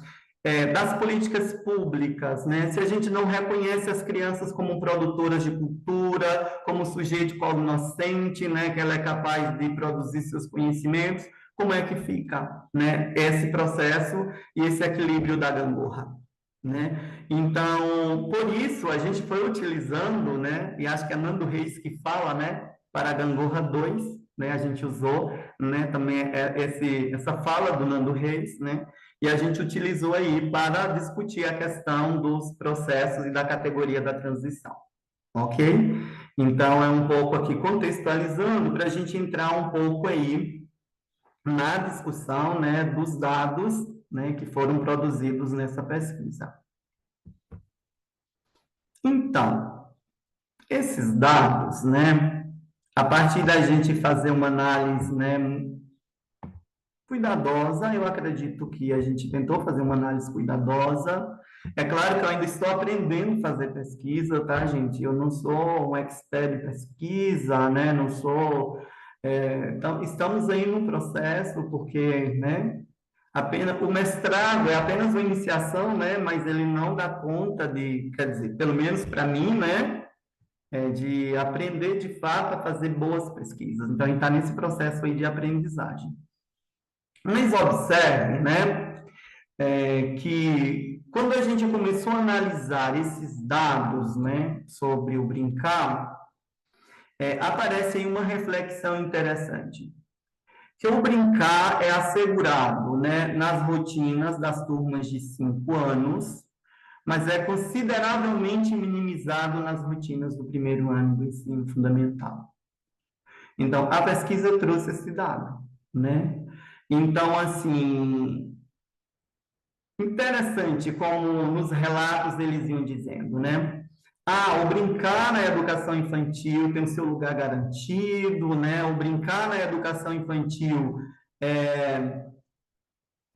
Das políticas públicas, né? Se a gente não reconhece as crianças como produtoras de cultura, como sujeito cognoscente, né? Que ela é capaz de produzir seus conhecimentos, como é que fica, né? Esse processo e esse equilíbrio da gangorra, né? Então, por isso a gente foi utilizando, né? E acho que é Nando Reis que fala, né? Para a gangorra 2, né? A gente usou, né, também essa fala do Nando Reis, né? E a gente utilizou aí para discutir a questão dos processos e da categoria da transição, ok? Então, é um pouco aqui contextualizando para a gente entrar um pouco aí na discussão, né, dos dados, né, que foram produzidos nessa pesquisa. Então, esses dados, né, a partir da gente fazer uma análise, né, cuidadosa, eu acredito que a gente tentou fazer uma análise cuidadosa. É claro que eu ainda estou aprendendo a fazer pesquisa, tá, gente? Eu não sou um expert em pesquisa, né? Não sou. Então, estamos aí no processo, porque, né? Apenas, o mestrado é apenas uma iniciação, né? Mas ele não dá conta de, quer dizer, pelo menos para mim, né? De aprender de fato a fazer boas pesquisas. Então, a gente está nesse processo aí de aprendizagem. Mas observe, né, que quando a gente começou a analisar esses dados, né, sobre o brincar, aparece aí uma reflexão interessante. Que o brincar é assegurado, né, nas rotinas das turmas de 5 anos, mas é consideravelmente minimizado nas rotinas do primeiro ano do ensino fundamental. Então, a pesquisa trouxe esse dado, né? Então, assim, interessante como nos relatos eles iam dizendo, né? Ah, o brincar na educação infantil tem o seu lugar garantido, né? O brincar na educação infantil,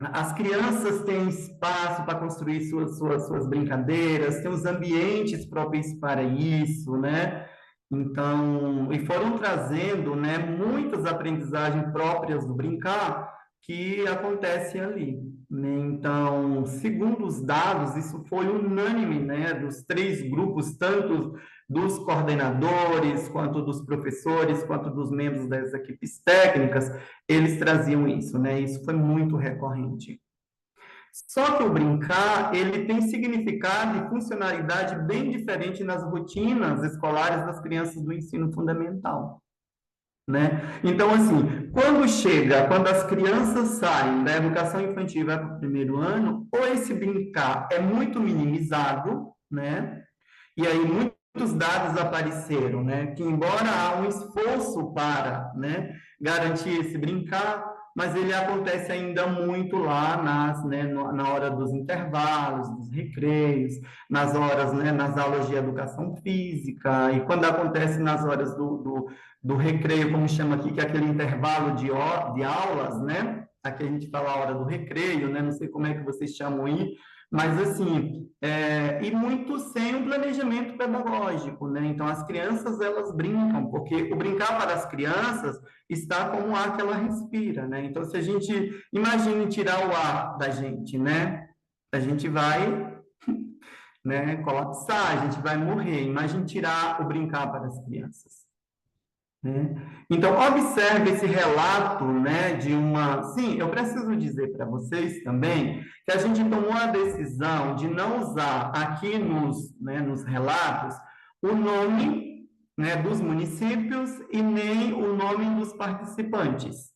as crianças têm espaço para construir suas brincadeiras, têm os ambientes próprios para isso, né? Então, e foram trazendo, né, muitas aprendizagens próprias do brincar que acontecem ali, né? Então, segundo os dados, isso foi unânime, né, dos 3 grupos, tanto dos coordenadores, quanto dos professores, quanto dos membros das equipes técnicas, eles traziam isso, né? Isso foi muito recorrente. Só que o brincar, ele tem significado e funcionalidade bem diferente nas rotinas escolares das crianças do ensino fundamental, né? Então, assim, quando as crianças saem da educação infantil e vai para o primeiro ano, ou esse brincar é muito minimizado, né? E aí muitos dados apareceram, né? Que embora há um esforço para, né, garantir esse brincar, mas ele acontece ainda muito lá na hora dos intervalos, dos recreios, nas horas, né, nas aulas de educação física, e quando acontece nas horas do recreio, como chama aqui, que é aquele intervalo de aulas, né? Aqui a gente fala a hora do recreio, né? Não sei como é que vocês chamam aí, mas assim, e muito sem um planejamento pedagógico, né? Então, as crianças, elas brincam, porque o brincar para as crianças está como o ar que ela respira, né? Então, se a gente imagine tirar o ar da gente, né? A gente vai, né, colapsar, a gente vai morrer. Imagine tirar o brincar para as crianças, né? Então, observe esse relato, né, de uma... Sim, eu preciso dizer para vocês também que a gente tomou a decisão de não usar aqui nos relatos o nome, né, dos municípios e nem o nome dos participantes.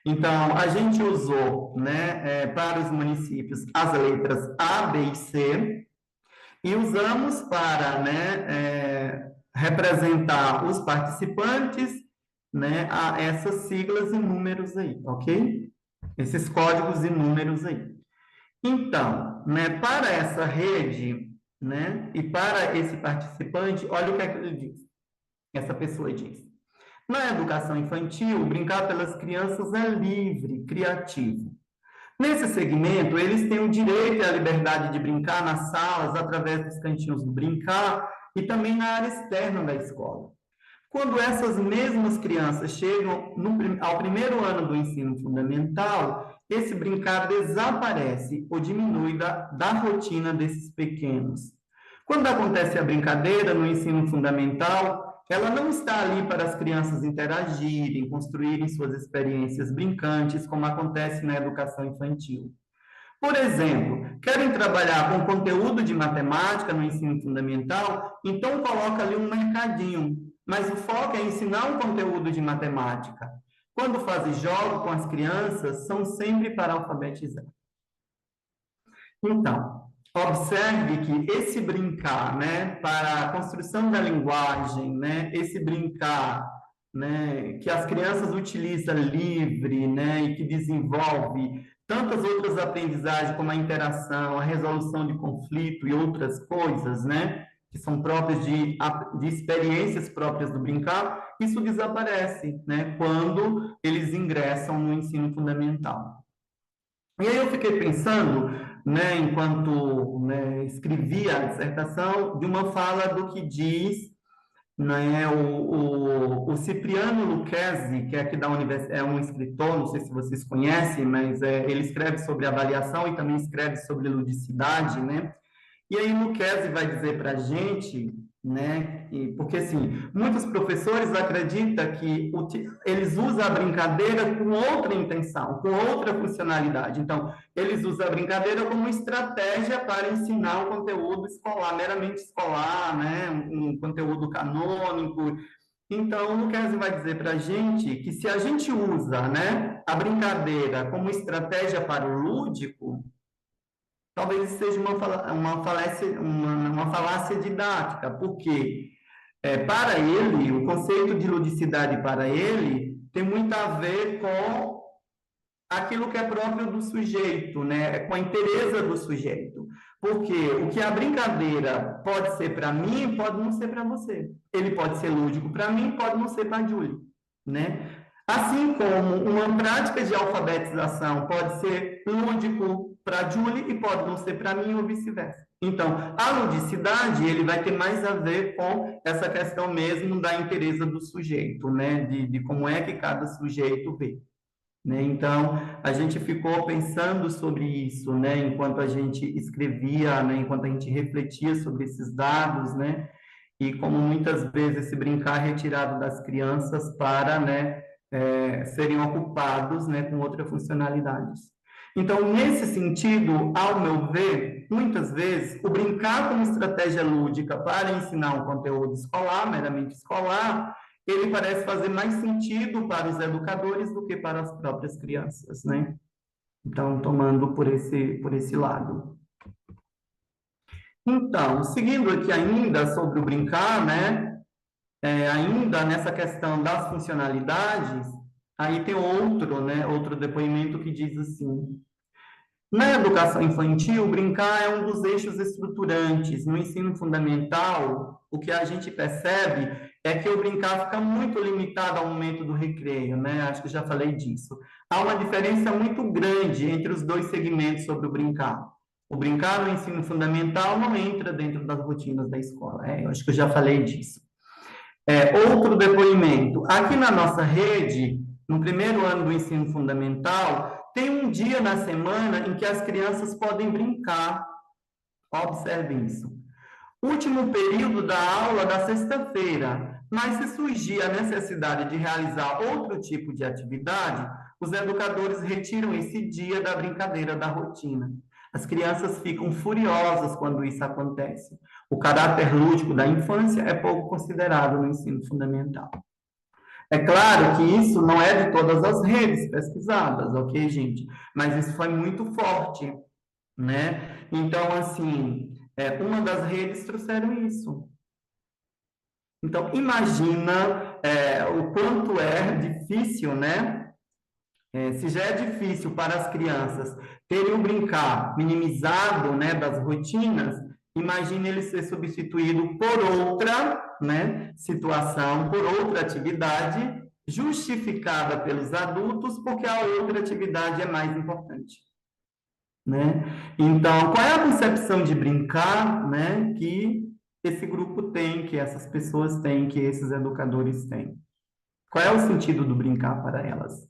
Então, a gente usou, né, para os municípios as letras A, B e C e usamos para, né, representar os participantes, né, a essas siglas e números aí, ok? Esses códigos e números aí. Então, né, para essa rede, né, e para esse participante, olha o que é que ele diz. Essa pessoa diz: na educação infantil, brincar pelas crianças é livre, criativo. Nesse segmento, eles têm o direito e a liberdade de brincar nas salas, através dos cantinhos do brincar e também na área externa da escola. Quando essas mesmas crianças chegam ao primeiro ano do ensino fundamental, esse brincar desaparece ou diminui da rotina desses pequenos. Quando acontece a brincadeira no ensino fundamental, ela não está ali para as crianças interagirem, construírem suas experiências brincantes, como acontece na educação infantil. Por exemplo, querem trabalhar com conteúdo de matemática no ensino fundamental, então coloca ali um mercadinho, mas o foco é ensinar um conteúdo de matemática. quando fazem jogo com as crianças, são sempre para alfabetizar. Então, observe que esse brincar, né, para a construção da linguagem, né, esse brincar, né, que as crianças utilizam livre, né, e que desenvolve tantas outras aprendizagens como a interação, a resolução de conflito e outras coisas, né, que são próprias de experiências próprias do brincar, isso desaparece, né, quando eles ingressam no ensino fundamental. E aí eu fiquei pensando, né, enquanto, né, escrevia a dissertação, de uma fala do que diz, né, o Cipriano Lucchesi, que é aqui da universidade, é um escritor, não sei se vocês conhecem, mas ele escreve sobre avaliação e também escreve sobre ludicidade, né? E aí o Lucchesi vai dizer para a gente, né, porque assim, muitos professores acreditam que eles usam a brincadeira com outra intenção, com outra funcionalidade. Então, eles usam a brincadeira como estratégia para ensinar um conteúdo escolar, meramente escolar, né, um conteúdo canônico. Então, o Lucchesi vai dizer para a gente que se a gente usa, né, a brincadeira como estratégia para o lúdico, talvez seja uma falácia didática, porque para ele, o conceito de ludicidade para ele tem muito a ver com aquilo que é próprio do sujeito, né? Com a inteireza do sujeito. Porque o que a brincadeira pode ser para mim, pode não ser para você. Ele pode ser lúdico para mim, pode não ser para a Júlia, né? Assim como uma prática de alfabetização pode ser lúdico para a Julie e pode não ser para mim ou vice-versa. Então, a ludicidade, ele vai ter mais a ver com essa questão mesmo da inteireza do sujeito, né? De como é que cada sujeito vê. Né? Então, a gente ficou pensando sobre isso, né? Enquanto a gente escrevia, né? Enquanto a gente refletia sobre esses dados, né? E como muitas vezes esse brincar é retirado das crianças para, né, serem ocupados, né, com outras funcionalidades. Então, nesse sentido, ao meu ver, muitas vezes o brincar como estratégia lúdica para ensinar um conteúdo escolar, meramente escolar, ele parece fazer mais sentido para os educadores do que para as próprias crianças, né? Então, tomando por esse lado. Então, seguindo aqui ainda sobre o brincar, né? Ainda nessa questão das funcionalidades, aí tem outro, né? Outro depoimento que diz assim: na educação infantil, brincar é um dos eixos estruturantes. No ensino fundamental, o que a gente percebe é que o brincar fica muito limitado ao momento do recreio, né? Acho que já falei disso. Há uma diferença muito grande entre os dois segmentos sobre o brincar. O brincar no ensino fundamental não entra dentro das rotinas da escola. Eu acho que eu já falei disso. Outro depoimento. Aqui na nossa rede, no primeiro ano do ensino fundamental, tem um dia na semana em que as crianças podem brincar. Observe isso. Último período da aula da sexta-feira, mas se surgir a necessidade de realizar outro tipo de atividade, os educadores retiram esse dia da brincadeira da rotina. As crianças ficam furiosas quando isso acontece. O caráter lúdico da infância é pouco considerado no ensino fundamental. É claro que isso não é de todas as redes pesquisadas, ok, gente? Mas isso foi muito forte, né? Então, assim, uma das redes trouxeram isso. Então, imagina o quanto é difícil, né? Se já é difícil para as crianças terem um brincar minimizado, né, das rotinas, imagine ele ser substituído por outra, né, situação, por outra atividade justificada pelos adultos, porque a outra atividade é mais importante, né? Então, qual é a concepção de brincar, né, que esse grupo tem, que essas pessoas têm, que esses educadores têm? Qual é o sentido do brincar para elas?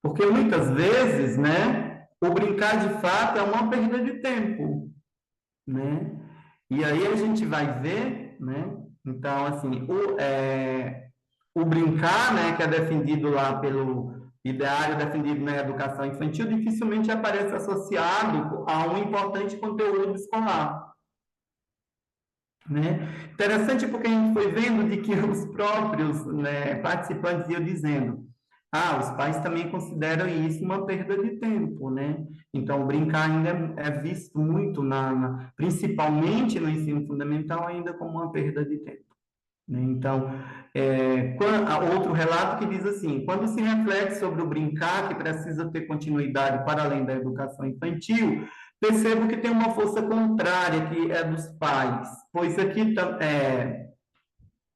Porque muitas vezes, né, o brincar de fato é uma perda de tempo, né? E aí a gente vai ver, né? Então, assim, o brincar, né, que é defendido lá pelo ideário defendido na educação infantil, dificilmente aparece associado a um importante conteúdo escolar, né? Interessante porque a gente foi vendo de que os próprios, né, participantes iam dizendo: Os pais também consideram isso uma perda de tempo, né? Então, o brincar ainda é visto muito, principalmente no ensino fundamental, ainda como uma perda de tempo, né? Então, há outro relato que diz assim: quando se reflete sobre o brincar, que precisa ter continuidade para além da educação infantil, percebo que tem uma força contrária, que é dos pais, pois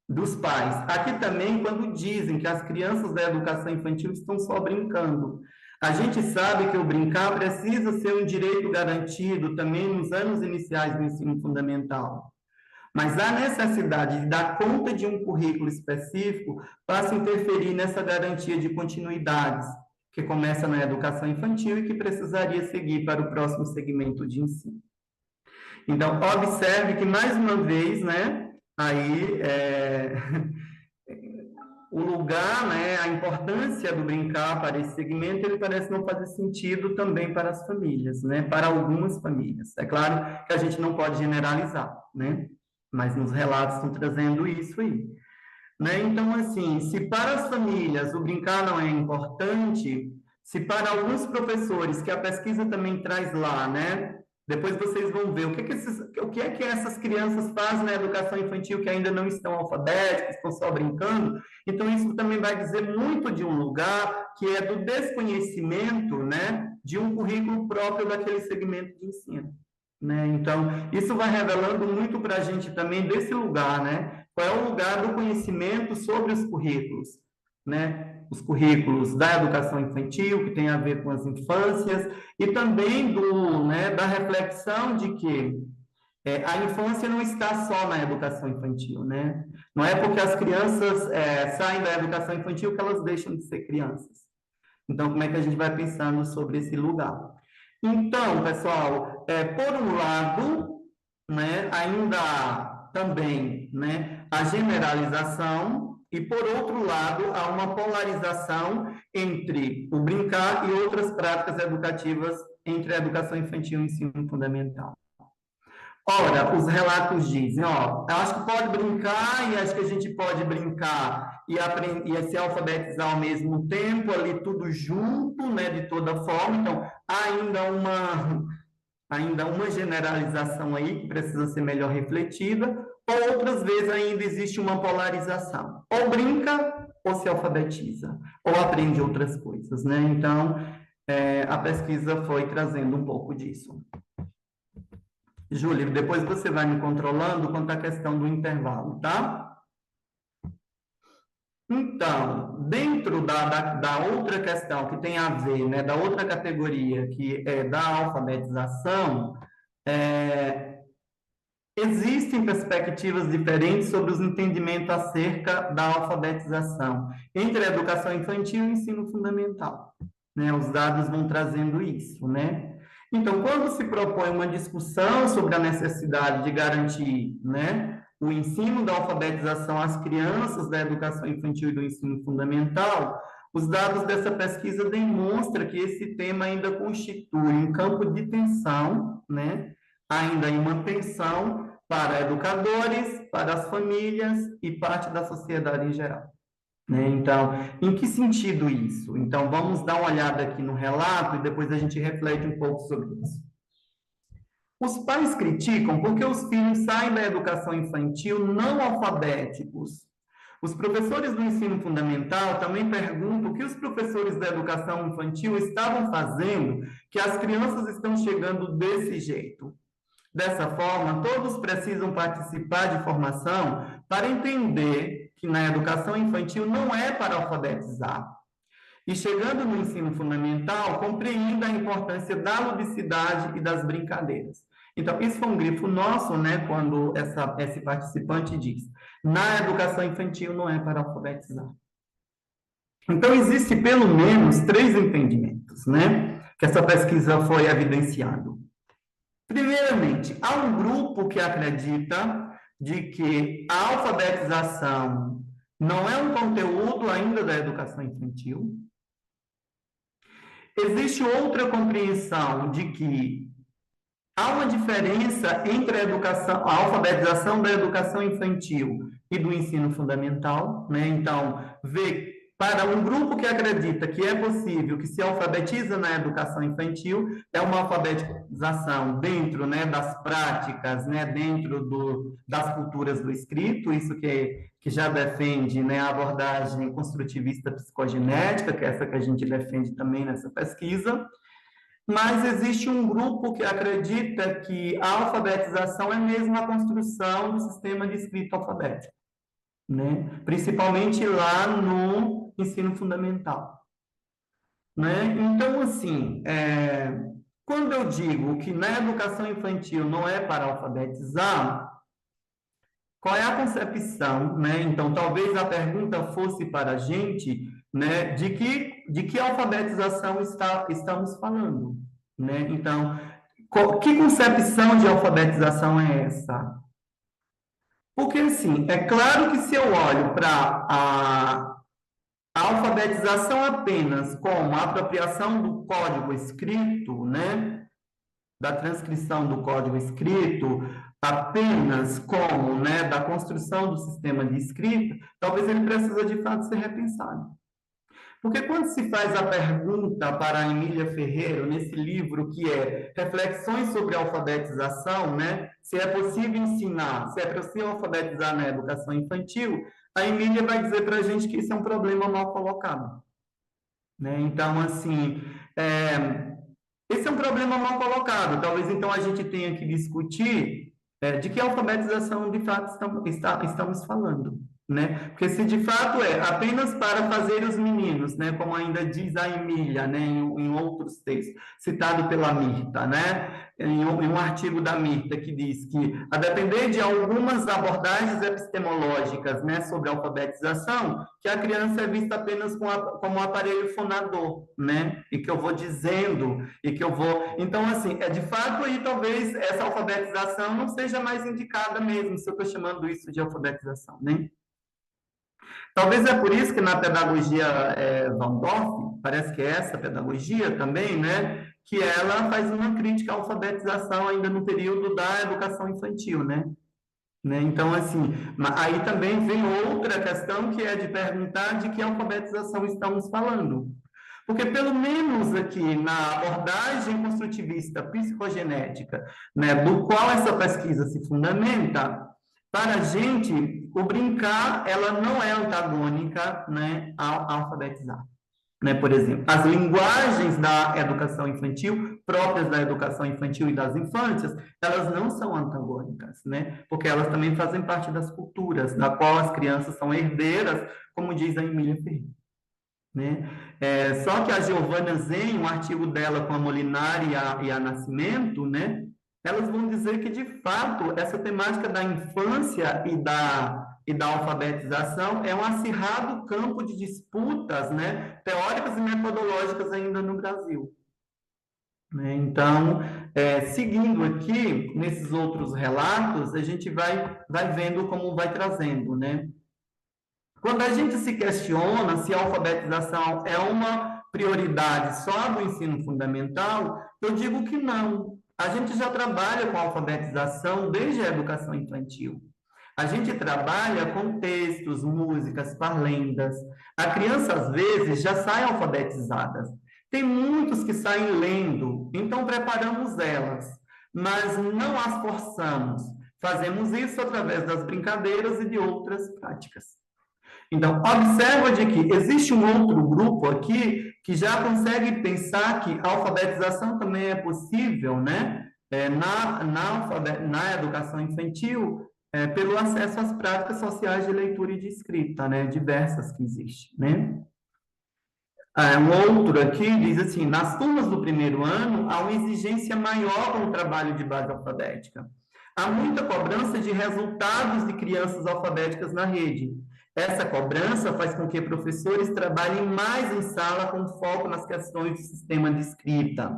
dos pais. Aqui também, quando dizem que as crianças da educação infantil estão só brincando. A gente sabe que o brincar precisa ser um direito garantido também nos anos iniciais do ensino fundamental. Mas a necessidade de dar conta de um currículo específico passa a interferir nessa garantia de continuidades, que começa na educação infantil e que precisaria seguir para o próximo segmento de ensino. Então, observe que, mais uma vez, né, aí o lugar, né, a importância do brincar para esse segmento, ele parece não fazer sentido também para as famílias, né, para algumas famílias. É claro que a gente não pode generalizar, né, mas nos relatos estão trazendo isso aí. Né? Então, assim, se para as famílias o brincar não é importante, se para alguns professores, que a pesquisa também traz lá, né? Depois vocês vão ver o que é que essas crianças fazem na educação infantil que ainda não estão alfabéticas, estão só brincando. Então, isso também vai dizer muito de um lugar que é do desconhecimento, né, de um currículo próprio daquele segmento de ensino. Né? Então, isso vai revelando muito para a gente também desse lugar, né? Qual é o lugar do conhecimento sobre os currículos, né? Os currículos da educação infantil, que tem a ver com as infâncias, e também da reflexão de que a infância não está só na educação infantil, né? Não é porque as crianças saem da educação infantil que elas deixam de ser crianças. Então, como é que a gente vai pensando sobre esse lugar? Então, pessoal, por um lado, né, ainda há também, né, a generalização, e por outro lado, há uma polarização entre o brincar e outras práticas educativas entre a educação infantil e o ensino fundamental. Ora, os relatos dizem, ó, eu acho que pode brincar e acho que a gente pode brincar e aprender e se alfabetizar ao mesmo tempo, ali tudo junto, né, de toda forma. Então, ainda uma generalização aí que precisa ser melhor refletida, ou outras vezes ainda existe uma polarização. Ou brinca ou se alfabetiza, ou aprende outras coisas, né? Então, a pesquisa foi trazendo um pouco disso. Júlia, depois você vai me controlando quanto à questão do intervalo, tá? Então, dentro da outra questão que tem a ver, né, da outra categoria, que é da alfabetização, existem perspectivas diferentes sobre os entendimentos acerca da alfabetização entre a educação infantil e o ensino fundamental, né? Os dados vão trazendo isso, né? Então, quando se propõe uma discussão sobre a necessidade de garantir, né, o ensino da alfabetização às crianças da educação infantil e do ensino fundamental, os dados dessa pesquisa demonstram que esse tema ainda constitui um campo de tensão, né, ainda em uma tensão para educadores, para as famílias e parte da sociedade em geral. Né? Então, em que sentido isso? Então, vamos dar uma olhada aqui no relato e depois a gente reflete um pouco sobre isso. Os pais criticam porque os filhos saem da educação infantil não alfabéticos. Os professores do ensino fundamental também perguntam o que os professores da educação infantil estavam fazendo que as crianças estão chegando desse jeito. Dessa forma, todos precisam participar de formação para entender que na educação infantil não é para alfabetizar. E chegando no ensino fundamental, compreenda a importância da ludicidade e das brincadeiras. Então, isso foi um grifo nosso, né, quando esse participante diz, na educação infantil não é para alfabetizar. Então, existe pelo menos 3 entendimentos, né, que essa pesquisa foi evidenciando. Primeiramente, há um grupo que acredita de que a alfabetização não é um conteúdo ainda da educação infantil. Existe outra compreensão de que há uma diferença entre a alfabetização da educação infantil e do ensino fundamental, né? Então, Para um grupo que acredita que é possível, que se alfabetiza na educação infantil, é uma alfabetização dentro, né, das práticas, né, dentro das culturas do escrito, isso que já defende, né, a abordagem construtivista psicogenética, que é essa que a gente defende também nessa pesquisa. Mas existe um grupo que acredita que a alfabetização é mesmo a construção do sistema de escrita alfabético, né? Principalmente lá no ensino fundamental, né? Então, assim, quando eu digo que na educação infantil não é para alfabetizar, qual é a concepção, né? Então, talvez a pergunta fosse para a gente, né, de que alfabetização estamos falando, né? Então, que concepção de alfabetização é essa? Porque, assim, é claro que se eu olho para a alfabetização apenas como a apropriação do código escrito, né, da transcrição do código escrito, apenas como, né, da construção do sistema de escrita, talvez ele precisa de fato ser repensado. Porque quando se faz a pergunta para a Emília Ferreira, nesse livro que é Reflexões sobre a Alfabetização, né, se é possível ensinar, se é possível alfabetizar na educação infantil, a Emília vai dizer para a gente que isso é um problema mal colocado, né? Então, assim, esse é um problema mal colocado. Talvez, então, a gente tenha que discutir de que alfabetização, de fato, estamos falando, né? Porque se, de fato, é apenas para fazer os meninos, né? Como ainda diz a Emília, né? Em outros textos, citado pela Mirta, né? Em um artigo da Mirta, que diz que, a depender de algumas abordagens epistemológicas, né? Sobre a alfabetização, que a criança é vista apenas como um aparelho fonador, né? E que eu vou dizendo, e que eu vou... Então, assim, de fato, aí talvez essa alfabetização não seja mais indicada mesmo, se eu estou chamando isso de alfabetização, né? Talvez é por isso que na pedagogia Waldorf, parece que é essa pedagogia também, né? Que ela faz uma crítica à alfabetização ainda no período da educação infantil, né? Então, assim, aí também vem outra questão que é de perguntar de que alfabetização estamos falando. Porque, pelo menos aqui na abordagem construtivista psicogenética, né, do qual essa pesquisa se fundamenta, para a gente, o brincar, ela não é antagônica, né, ao alfabetizar. Né, por exemplo, as linguagens da educação infantil, próprias da educação infantil e das infâncias, elas não são antagônicas, né, porque elas também fazem parte das culturas, da qual as crianças são herdeiras, como diz a Emília Ferreira. Né? Só que a Giovanna Zen, um artigo dela com a Molinari e a Nascimento, né, elas vão dizer que, de fato, essa temática da infância e da alfabetização é um acirrado campo de disputas, né, teóricas e metodológicas ainda no Brasil. Né? Então, seguindo aqui, nesses outros relatos, a gente vai vendo como vai trazendo, né? Quando a gente se questiona se a alfabetização é uma prioridade só do ensino fundamental, eu digo que não. A gente já trabalha com a alfabetização desde a educação infantil. A gente trabalha com textos, músicas, parlendas. A criança, às vezes, já sai alfabetizada. Tem muitos que saem lendo, então preparamos elas, mas não as forçamos. Fazemos isso através das brincadeiras e de outras práticas. Então, observa de que existe um outro grupo aqui que já consegue pensar que a alfabetização também é possível, né? Na educação infantil, pelo acesso às práticas sociais de leitura e de escrita, né? Diversas que existem, né? Um outro aqui diz assim, nas turmas do primeiro ano, há uma exigência maior com o trabalho de base alfabética. Há muita cobrança de resultados de crianças alfabéticas na rede. Essa cobrança faz com que professores trabalhem mais em sala com foco nas questões do sistema de escrita,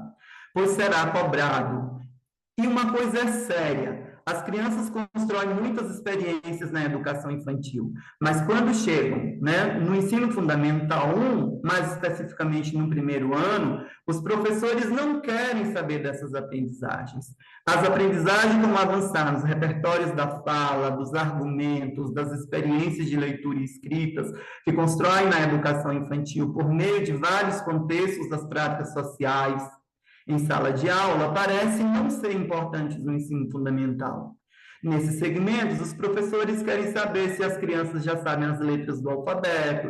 pois será cobrado. E uma coisa é séria, as crianças constroem muitas experiências na educação infantil, mas quando chegam, né, no ensino fundamental 1, mais especificamente no primeiro ano, os professores não querem saber dessas aprendizagens. As aprendizagens como avançar nos repertórios da fala, dos argumentos, das experiências de leitura e escritas, que constroem na educação infantil por meio de vários contextos das práticas sociais, em sala de aula, parecem não ser importantes no ensino fundamental. Nesses segmentos, os professores querem saber se as crianças já sabem as letras do alfabeto,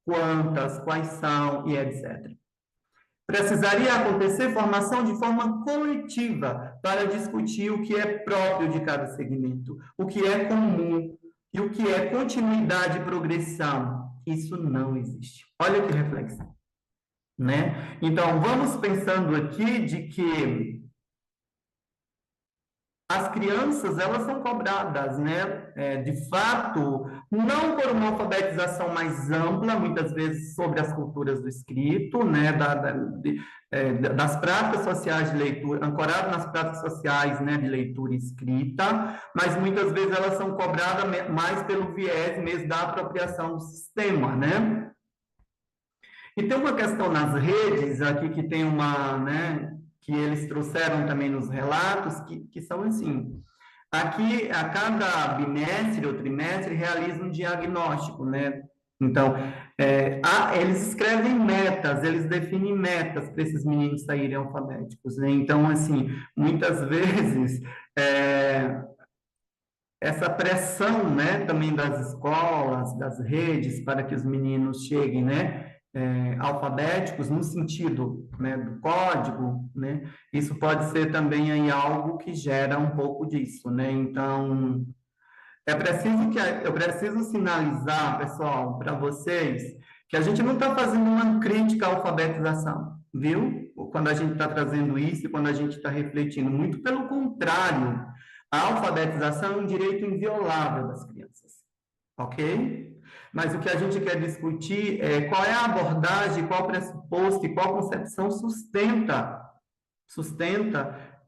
quantas, quais são e etc. Precisaria acontecer formação de forma coletiva para discutir o que é próprio de cada segmento, o que é comum e o que é continuidade e progressão. Isso não existe. Olha que reflexão, né? Então, vamos pensando aqui de que as crianças, elas são cobradas, né? De fato, não por uma alfabetização mais ampla, muitas vezes sobre as culturas do escrito, né? Das práticas sociais de leitura, ancorado nas práticas sociais, né? De leitura e escrita, mas muitas vezes elas são cobradas mais pelo viés mesmo da apropriação do sistema, né? E tem uma questão nas redes aqui que tem uma, né, que eles trouxeram também nos relatos, que são assim, aqui a cada bimestre ou trimestre realiza um diagnóstico, né? Então, eles escrevem metas, eles definem metas para esses meninos saírem alfabéticos, né? Então, assim, muitas vezes, essa pressão, né, também das escolas, das redes, para que os meninos cheguem, né, alfabéticos no sentido, né, do código, né, isso pode ser também aí algo que gera um pouco disso, né, então eu preciso sinalizar, pessoal, para vocês, que a gente não está fazendo uma crítica à alfabetização, viu? Quando a gente está trazendo isso e quando a gente está refletindo, muito pelo contrário, a alfabetização é um direito inviolável das crianças, ok? Mas o que a gente quer discutir é qual é a abordagem, qual pressuposto e qual concepção sustenta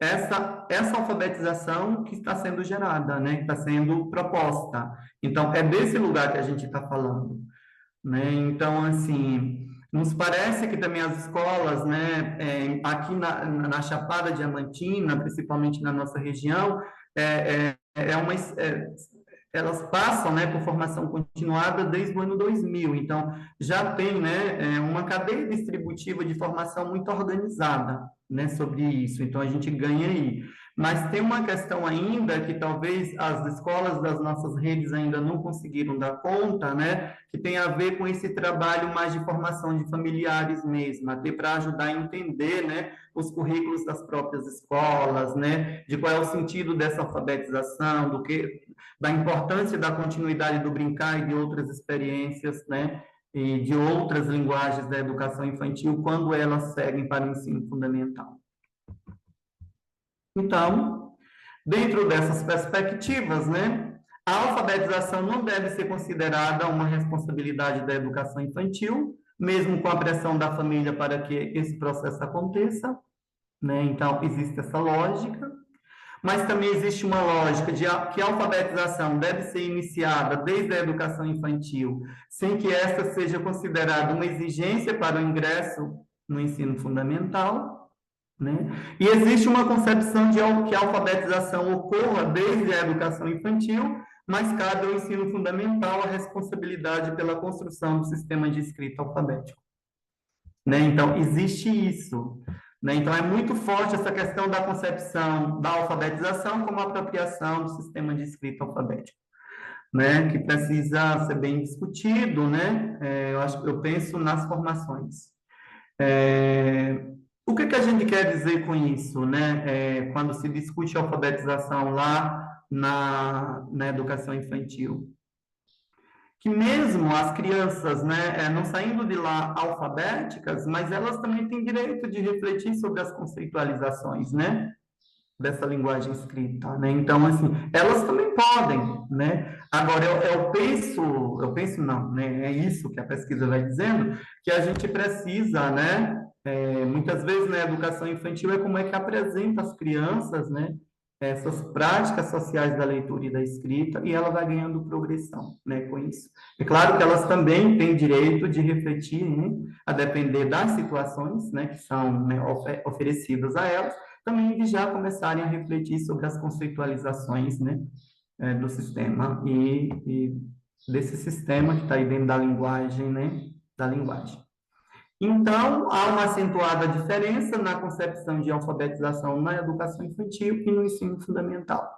essa alfabetização que está sendo gerada, né? Que está sendo proposta. Então, é desse lugar que a gente está falando, né? Então, assim, nos parece que também as escolas, né, aqui na Chapada Diamantina, principalmente na nossa região, elas passam, né, por formação continuada desde o ano 2000, então já tem, né, uma cadeia distributiva de formação muito organizada, né, sobre isso, então a gente ganha aí. Mas tem uma questão ainda que talvez as escolas das nossas redes ainda não conseguiram dar conta, né, que tem a ver com esse trabalho mais de formação de familiares mesmo, até para ajudar a entender, né, os currículos das próprias escolas, né, de qual é o sentido dessa alfabetização, da importância da continuidade do brincar e de outras experiências, né, e de outras linguagens da educação infantil quando elas seguem para o ensino fundamental. Então, dentro dessas perspectivas, né, a alfabetização não deve ser considerada uma responsabilidade da educação infantil, mesmo com a pressão da família para que esse processo aconteça, né? Então, existe essa lógica, mas também existe uma lógica de que a alfabetização deve ser iniciada desde a educação infantil, sem que esta seja considerada uma exigência para o ingresso no ensino fundamental, né? E existe uma concepção de que a alfabetização ocorra desde a educação infantil, mas cabe ao ensino fundamental a responsabilidade pela construção do sistema de escrita alfabético, né? Então, existe isso, né? Então, é muito forte essa questão da concepção da alfabetização como apropriação do sistema de escrita alfabético, né? Que precisa ser bem discutido, né? Eu penso nas formações. O que a gente quer dizer com isso, né? Quando se discute alfabetização lá na educação infantil? Que mesmo as crianças, né, não saindo de lá alfabéticas, mas elas também têm direito de refletir sobre as conceitualizações, né, dessa linguagem escrita, né? Então, assim, elas também podem, né? Agora, eu penso não, né? É isso que a pesquisa vai dizendo, que a gente precisa, né? Muitas vezes na educação infantil é como é que apresenta as crianças, né? essas práticas sociais da leitura e da escrita, e ela vai ganhando progressão, né, com isso. É claro que elas também têm direito de refletir, né, a depender das situações, né, que são, né, oferecidas a elas, também de já começarem a refletir sobre as conceitualizações, né, do sistema e desse sistema que está aí dentro da linguagem, né, da linguagem. Então, há uma acentuada diferença na concepção de alfabetização na educação infantil e no ensino fundamental.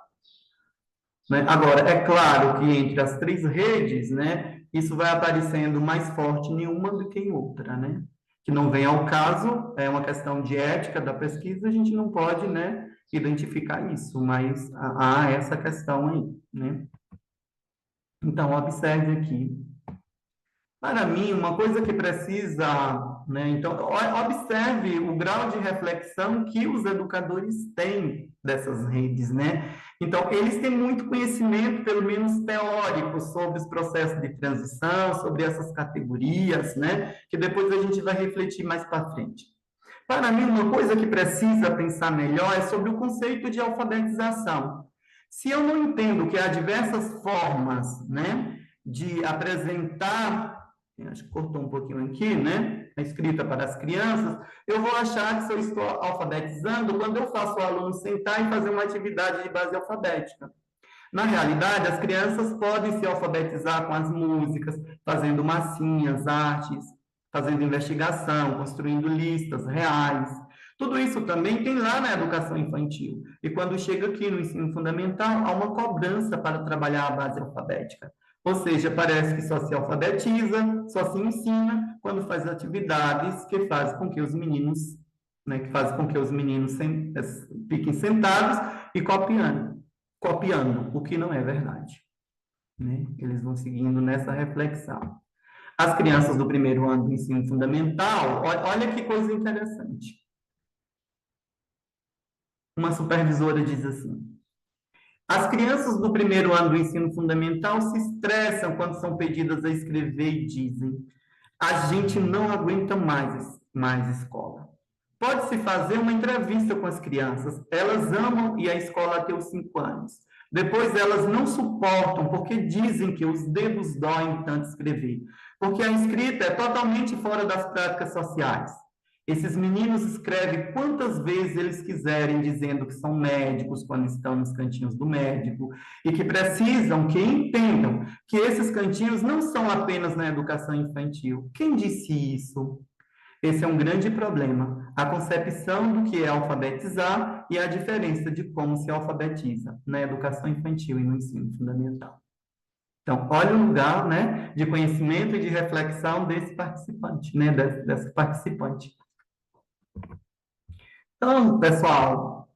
Né? Agora, é claro que entre as três redes, né, isso vai aparecendo mais forte em uma do que em outra, né? Que não vem ao caso, é uma questão de ética da pesquisa, a gente não pode, né, identificar isso, mas há essa questão aí, né? Então, observe aqui. Para mim, uma coisa que precisa, né? Então, observe o grau de reflexão que os educadores têm dessas redes, né? Então, eles têm muito conhecimento, pelo menos teórico, sobre os processos de transição, sobre essas categorias, né? Que depois a gente vai refletir mais para frente. Para mim, uma coisa que precisa pensar melhor é sobre o conceito de alfabetização. Se eu não entendo que há diversas formas, né, de apresentar, acho que cortou um pouquinho aqui, né, a escrita para as crianças, eu vou achar que se eu estou alfabetizando quando eu faço o aluno sentar e fazer uma atividade de base alfabética. Na realidade, as crianças podem se alfabetizar com as músicas, fazendo massinhas, artes, fazendo investigação, construindo listas reais. Tudo isso também tem lá na educação infantil. E quando chega aqui no ensino fundamental, há uma cobrança para trabalhar a base alfabética. Ou seja, parece que só se alfabetiza, só se ensina quando faz atividades que fazem com que os meninos, né, fiquem sentados e copiando, o que não é verdade. Né? Eles vão seguindo nessa reflexão. As crianças do primeiro ano do ensino fundamental, olha que coisa interessante. Uma supervisora diz assim: as crianças do primeiro ano do ensino fundamental se estressam quando são pedidas a escrever e dizem: a gente não aguenta mais escola. Pode-se fazer uma entrevista com as crianças. Elas amam ir à escola até os 5 anos. Depois elas não suportam porque dizem que os dedos doem de tanto escrever. Porque a escrita é totalmente fora das práticas sociais. Esses meninos escrevem quantas vezes eles quiserem, dizendo que são médicos quando estão nos cantinhos do médico e que precisam que entendam que esses cantinhos não são apenas na educação infantil. Quem disse isso? Esse é um grande problema, a concepção do que é alfabetizar e a diferença de como se alfabetiza na educação infantil e no ensino fundamental. Então, olha o lugar, né, de conhecimento e de reflexão desse participante, né, dessa participante. Então, pessoal,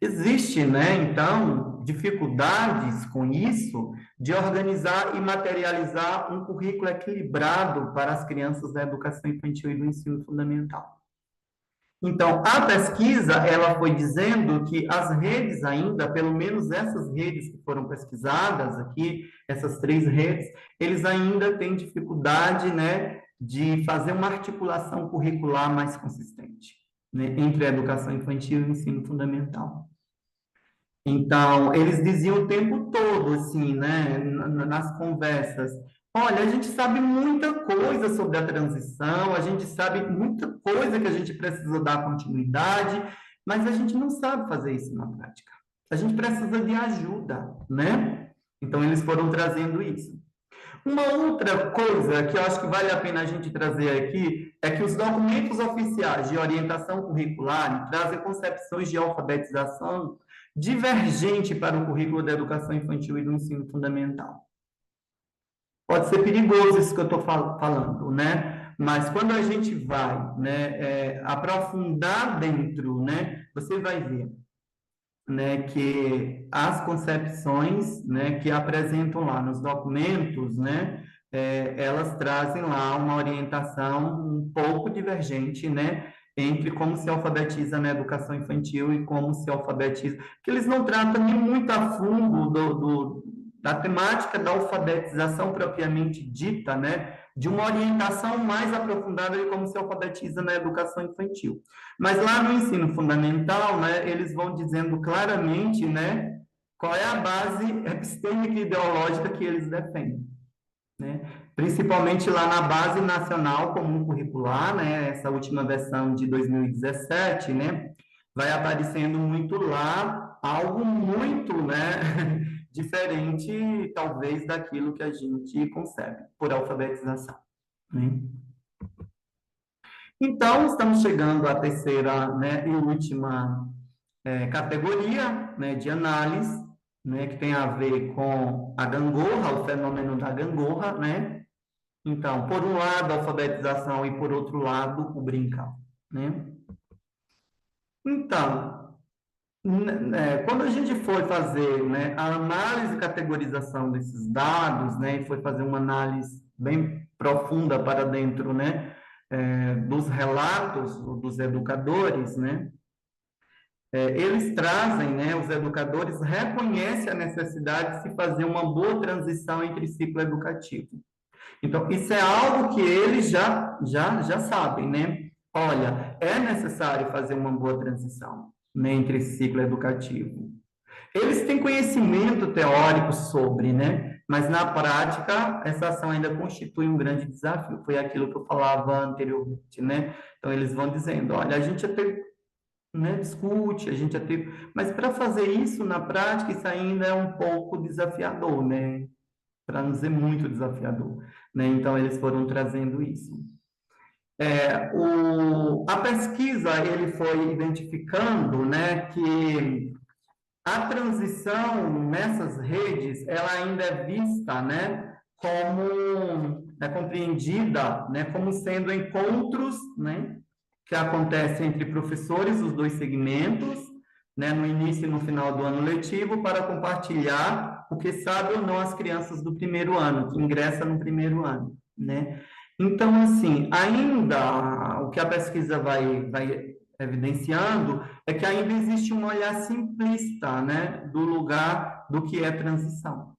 existe, né, então, dificuldades com isso de organizar e materializar um currículo equilibrado para as crianças da educação infantil e do ensino fundamental. Então, a pesquisa, ela foi dizendo que as redes ainda, pelo menos essas redes que foram pesquisadas aqui, essas 3 redes, eles ainda têm dificuldade, né, de fazer uma articulação curricular mais consistente, né, entre a educação infantil e o ensino fundamental. Então, eles diziam o tempo todo, assim, né, nas conversas: olha, a gente sabe muita coisa sobre a transição, a gente sabe muita coisa que a gente precisa dar continuidade, mas a gente não sabe fazer isso na prática. A gente precisa de ajuda, né? Então, eles foram trazendo isso. Uma outra coisa que eu acho que vale a pena a gente trazer aqui é que os documentos oficiais de orientação curricular trazem concepções de alfabetização divergente para o currículo da educação infantil e do ensino fundamental. Pode ser perigoso isso que eu estou falando, né? Mas quando a gente vai, né, aprofundar dentro, né, você vai ver, né, que as concepções, né, que apresentam lá nos documentos, né, elas trazem lá uma orientação um pouco divergente, né, entre como se alfabetiza na educação infantil e como se alfabetiza, que eles não tratam nem muito a fundo da temática da alfabetização propriamente dita, né, de uma orientação mais aprofundada de como se alfabetiza na educação infantil. Mas lá no ensino fundamental, né, eles vão dizendo claramente, né, qual é a base epistêmica e ideológica que eles defendem, né? Principalmente lá na Base Nacional Comum Curricular, né, essa última versão de 2017, né, vai aparecendo muito lá algo muito, né, diferente, talvez, daquilo que a gente concebe por alfabetização, né? Então, estamos chegando à terceira, né, e última categoria, né, de análise, né, que tem a ver com a gangorra, o fenômeno da gangorra, né? Então, por um lado, a alfabetização e, por outro lado, o brincar, né? Então, quando a gente foi fazer, né, a análise e categorização desses dados, né, e foi fazer uma análise bem profunda para dentro, né, dos relatos dos educadores, né, eles trazem, né, os educadores reconhecem a necessidade de se fazer uma boa transição entre ciclo educativo. Então, isso é algo que eles já sabem, né? Olha, é necessário fazer uma boa transição, né, entre esse ciclo educativo. Eles têm conhecimento teórico sobre, né? Mas na prática, essa ação ainda constitui um grande desafio. Foi aquilo que eu falava anteriormente, né? Então, eles vão dizendo, olha, a gente até, né, discute, a gente até... Mas para fazer isso na prática, isso ainda é um pouco desafiador, né? Para não dizer muito desafiador, né? Então, eles foram trazendo isso. A pesquisa, ele foi identificando, né, que a transição nessas redes, ela ainda é vista, né, como, é compreendida, né, como sendo encontros, né, que acontecem entre professores dos dois segmentos, né, no início e no final do ano letivo, para compartilhar o que sabe ou não as crianças do primeiro ano, que ingressam no primeiro ano, né? Então, assim, ainda o que a pesquisa vai evidenciando é que ainda existe um olhar simplista, né, do lugar do que é transição,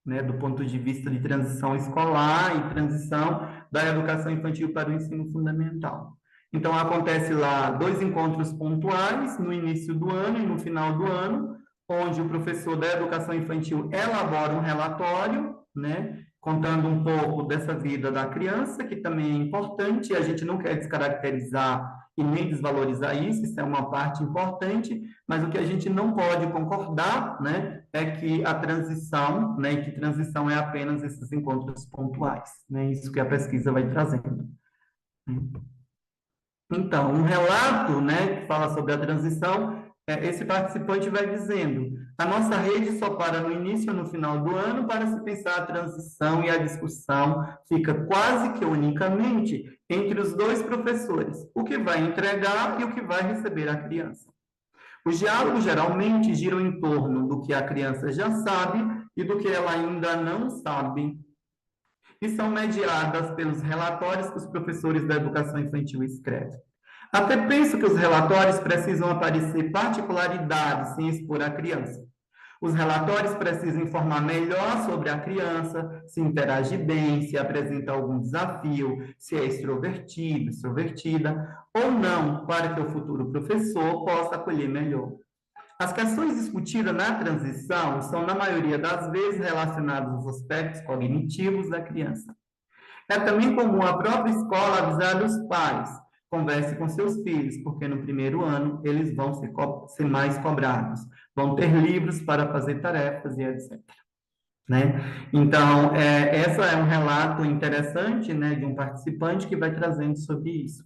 né, do ponto de vista de transição escolar e transição da educação infantil para o ensino fundamental. Então, acontece lá 2 encontros pontuais, no início do ano e no final do ano, onde o professor da educação infantil elabora um relatório, né, contando um pouco dessa vida da criança, que também é importante, a gente não quer descaracterizar e nem desvalorizar isso, isso é uma parte importante, mas o que a gente não pode concordar, né, é que a transição, né, e que transição é apenas esses encontros pontuais, né, isso que a pesquisa vai trazendo. Então, um relato, né, que fala sobre a transição, esse participante vai dizendo: a nossa rede só para no início ou no final do ano para se pensar a transição e a discussão fica quase que unicamente entre os dois professores, o que vai entregar e o que vai receber a criança. Os diálogos geralmente giram em torno do que a criança já sabe e do que ela ainda não sabe, e são mediadas pelos relatórios que os professores da educação infantil escrevem. Até penso que os relatórios precisam aparecer particularidades sem expor a criança. Os relatórios precisam informar melhor sobre a criança, se interage bem, se apresenta algum desafio, se é extrovertido, extrovertida, ou não, para que o futuro professor possa acolher melhor. As questões discutidas na transição são, na maioria das vezes, relacionadas aos aspectos cognitivos da criança. É também comum a própria escola avisar os pais: converse com seus filhos, porque no primeiro ano eles vão ser mais cobrados, vão ter livros para fazer tarefas e etc. Né? Então, essa é um relato interessante, né, de um participante que vai trazendo sobre isso.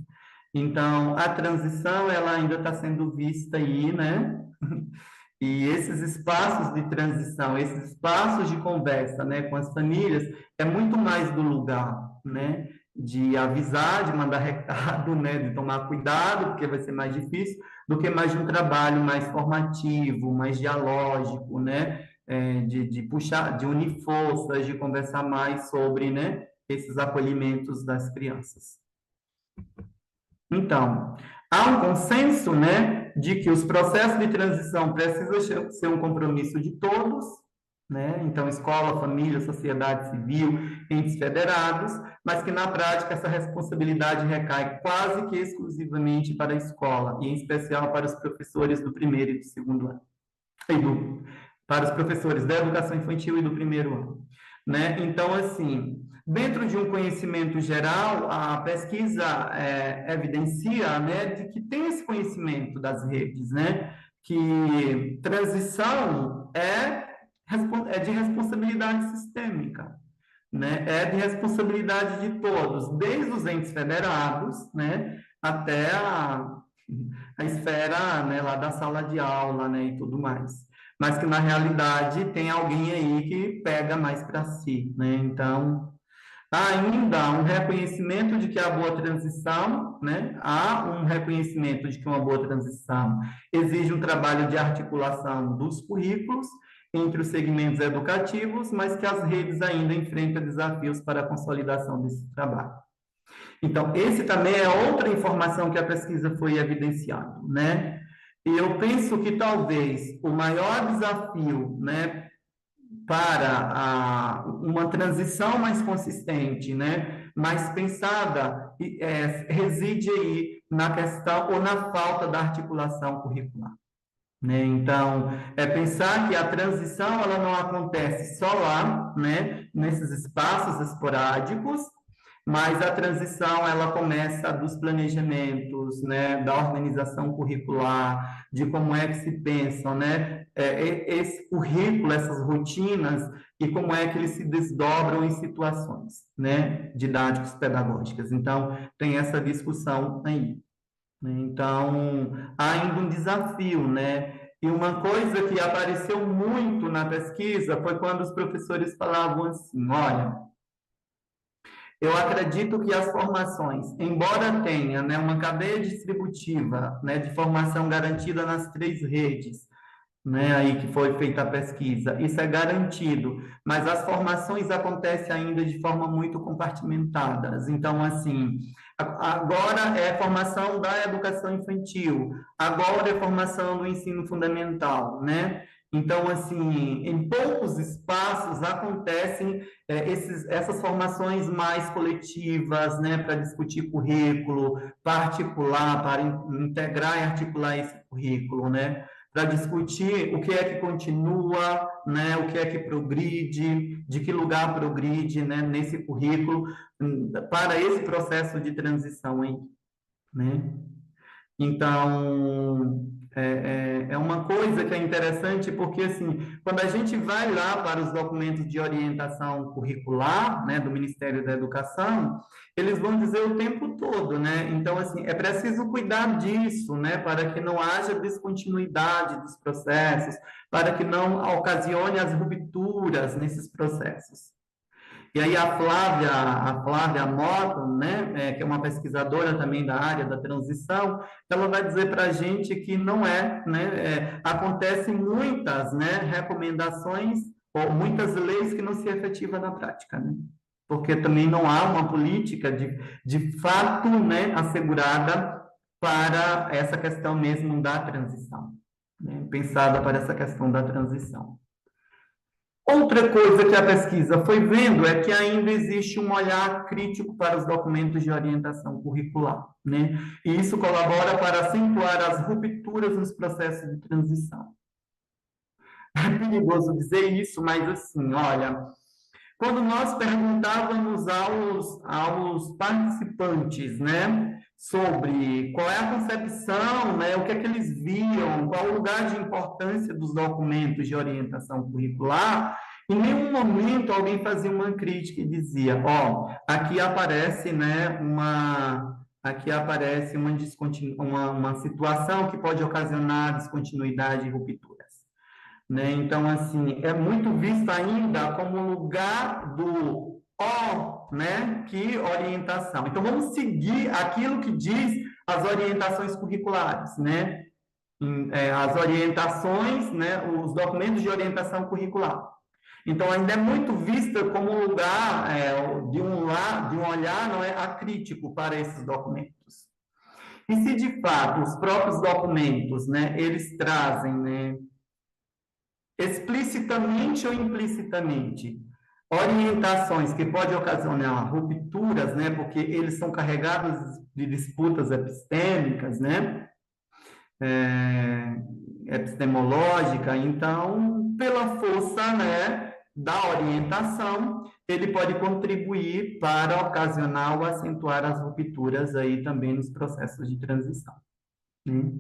Então, a transição, ela ainda está sendo vista aí, né? E esses espaços de transição, esses espaços de conversa, né, com as famílias, é muito mais do lugar, né, de avisar, de mandar recado, né, de tomar cuidado, porque vai ser mais difícil, do que mais de um trabalho mais formativo, mais dialógico, né, de puxar, de unir forças, de conversar mais sobre, né, esses acolhimentos das crianças. Então, há um consenso, né, de que os processos de transição precisam ser um compromisso de todos, né? Então, escola, família, sociedade civil, entes federados, mas que na prática essa responsabilidade recai quase que exclusivamente para a escola, e em especial para os professores do primeiro e do segundo ano, para os professores da educação infantil e do primeiro ano, né? Então, assim, dentro de um conhecimento geral, a pesquisa evidencia, né, de que tem esse conhecimento das redes, né, que transição é de responsabilidade sistêmica, né? É de responsabilidade de todos, desde os entes federados, né, até a esfera, né, lá da sala de aula, né, e tudo mais. Mas que na realidade tem alguém aí que pega mais para si, né? Então, ainda um reconhecimento de que a boa transição, né? Há um reconhecimento de que uma boa transição exige um trabalho de articulação dos currículos entre os segmentos educativos, mas que as redes ainda enfrentam desafios para a consolidação desse trabalho. Então, esse também é outra informação que a pesquisa foi evidenciando, né? E eu penso que talvez o maior desafio, né, para uma transição mais consistente, né, mais pensada, reside aí na questão ou na falta da articulação curricular, né? Então, é pensar que a transição ela não acontece só lá, né, nesses espaços esporádicos, mas a transição ela começa dos planejamentos, né, da organização curricular, de como é que se pensam, né, esse currículo, essas rotinas e como é que eles se desdobram em situações, né, didáticos pedagógicas. Então, tem essa discussão aí, né? Então, há ainda um desafio, né? E uma coisa que apareceu muito na pesquisa foi quando os professores falavam assim, olha, eu acredito que as formações, embora tenha, né, uma cadeia distributiva, né, de formação garantida nas 3 redes, né, aí que foi feita a pesquisa, isso é garantido, mas as formações acontecem ainda de forma muito compartimentadas. Então, assim, agora é formação da educação infantil, agora é formação do ensino fundamental, né? Então, assim, em poucos espaços acontecem essas formações mais coletivas, né, para discutir currículo, para articular, para integrar e articular esse currículo, né? Para discutir o que é que continua, né, o que é que progride, de que lugar progride, né, nesse currículo, para esse processo de transição aí, né? Então, é uma coisa que é interessante, porque, assim, quando a gente vai lá para os documentos de orientação curricular, né, do Ministério da Educação, eles vão dizer o tempo todo, né? Então, assim, é preciso cuidar disso, né, para que não haja descontinuidade dos processos, para que não ocasione as rupturas nesses processos. E aí a Flávia Morton, né, que é uma pesquisadora também da área da transição, ela vai dizer para a gente que não né, acontecem muitas, né, recomendações ou muitas leis que não se efetivam na prática, né? Porque também não há uma política de fato, né, assegurada para essa questão mesmo da transição, né, pensada para essa questão da transição. Outra coisa que a pesquisa foi vendo é que ainda existe um olhar crítico para os documentos de orientação curricular, né? E isso colabora para acentuar as rupturas nos processos de transição. É perigoso dizer isso, mas assim, olha, quando nós perguntávamos aos participantes, né, sobre qual é a concepção, né, o que é que eles viam, qual o lugar de importância dos documentos de orientação curricular, em nenhum momento alguém fazia uma crítica e dizia, ó, aqui aparece, né, aqui aparece uma situação que pode ocasionar descontinuidade e rupturas, né? Então, assim, é muito visto ainda como lugar do né, que orientação. Então, vamos seguir aquilo que diz as orientações curriculares, né? As orientações, né, os documentos de orientação curricular. Então, ainda é muito vista como lugar de um olhar não é, acrítico para esses documentos. E se, de fato, os próprios documentos, né, eles trazem, né, explicitamente ou implicitamente, orientações que podem ocasionar rupturas, né, porque eles são carregados de disputas epistêmicas, né, é, epistemológica, então, pela força, né, da orientação, ele pode contribuir para ocasionar ou acentuar as rupturas aí também nos processos de transição, né?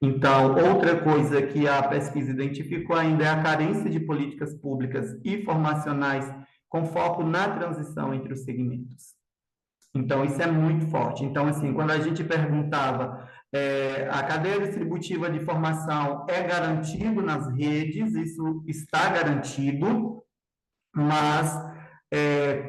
Então, outra coisa que a pesquisa identificou ainda é a carência de políticas públicas e formacionais com foco na transição entre os segmentos. Então, isso é muito forte. Então, assim, quando a gente perguntava, a cadeia distributiva de formação é garantido nas redes, isso está garantido, mas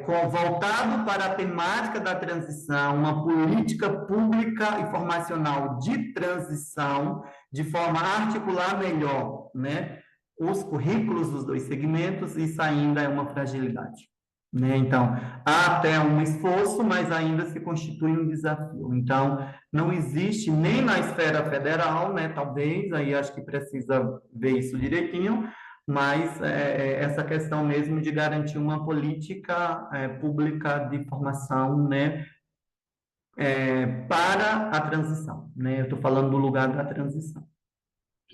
voltado para a temática da transição, uma política pública e formacional de transição, de forma a articular melhor, né, os currículos dos dois segmentos, isso ainda é uma fragilidade. Né? Então, há até um esforço, mas ainda se constitui um desafio. Então, não existe nem na esfera federal, né, talvez, aí acho que precisa ver isso direitinho, mas essa questão mesmo de garantir uma política pública de formação, né, para a transição, né? Eu estou falando do lugar da transição.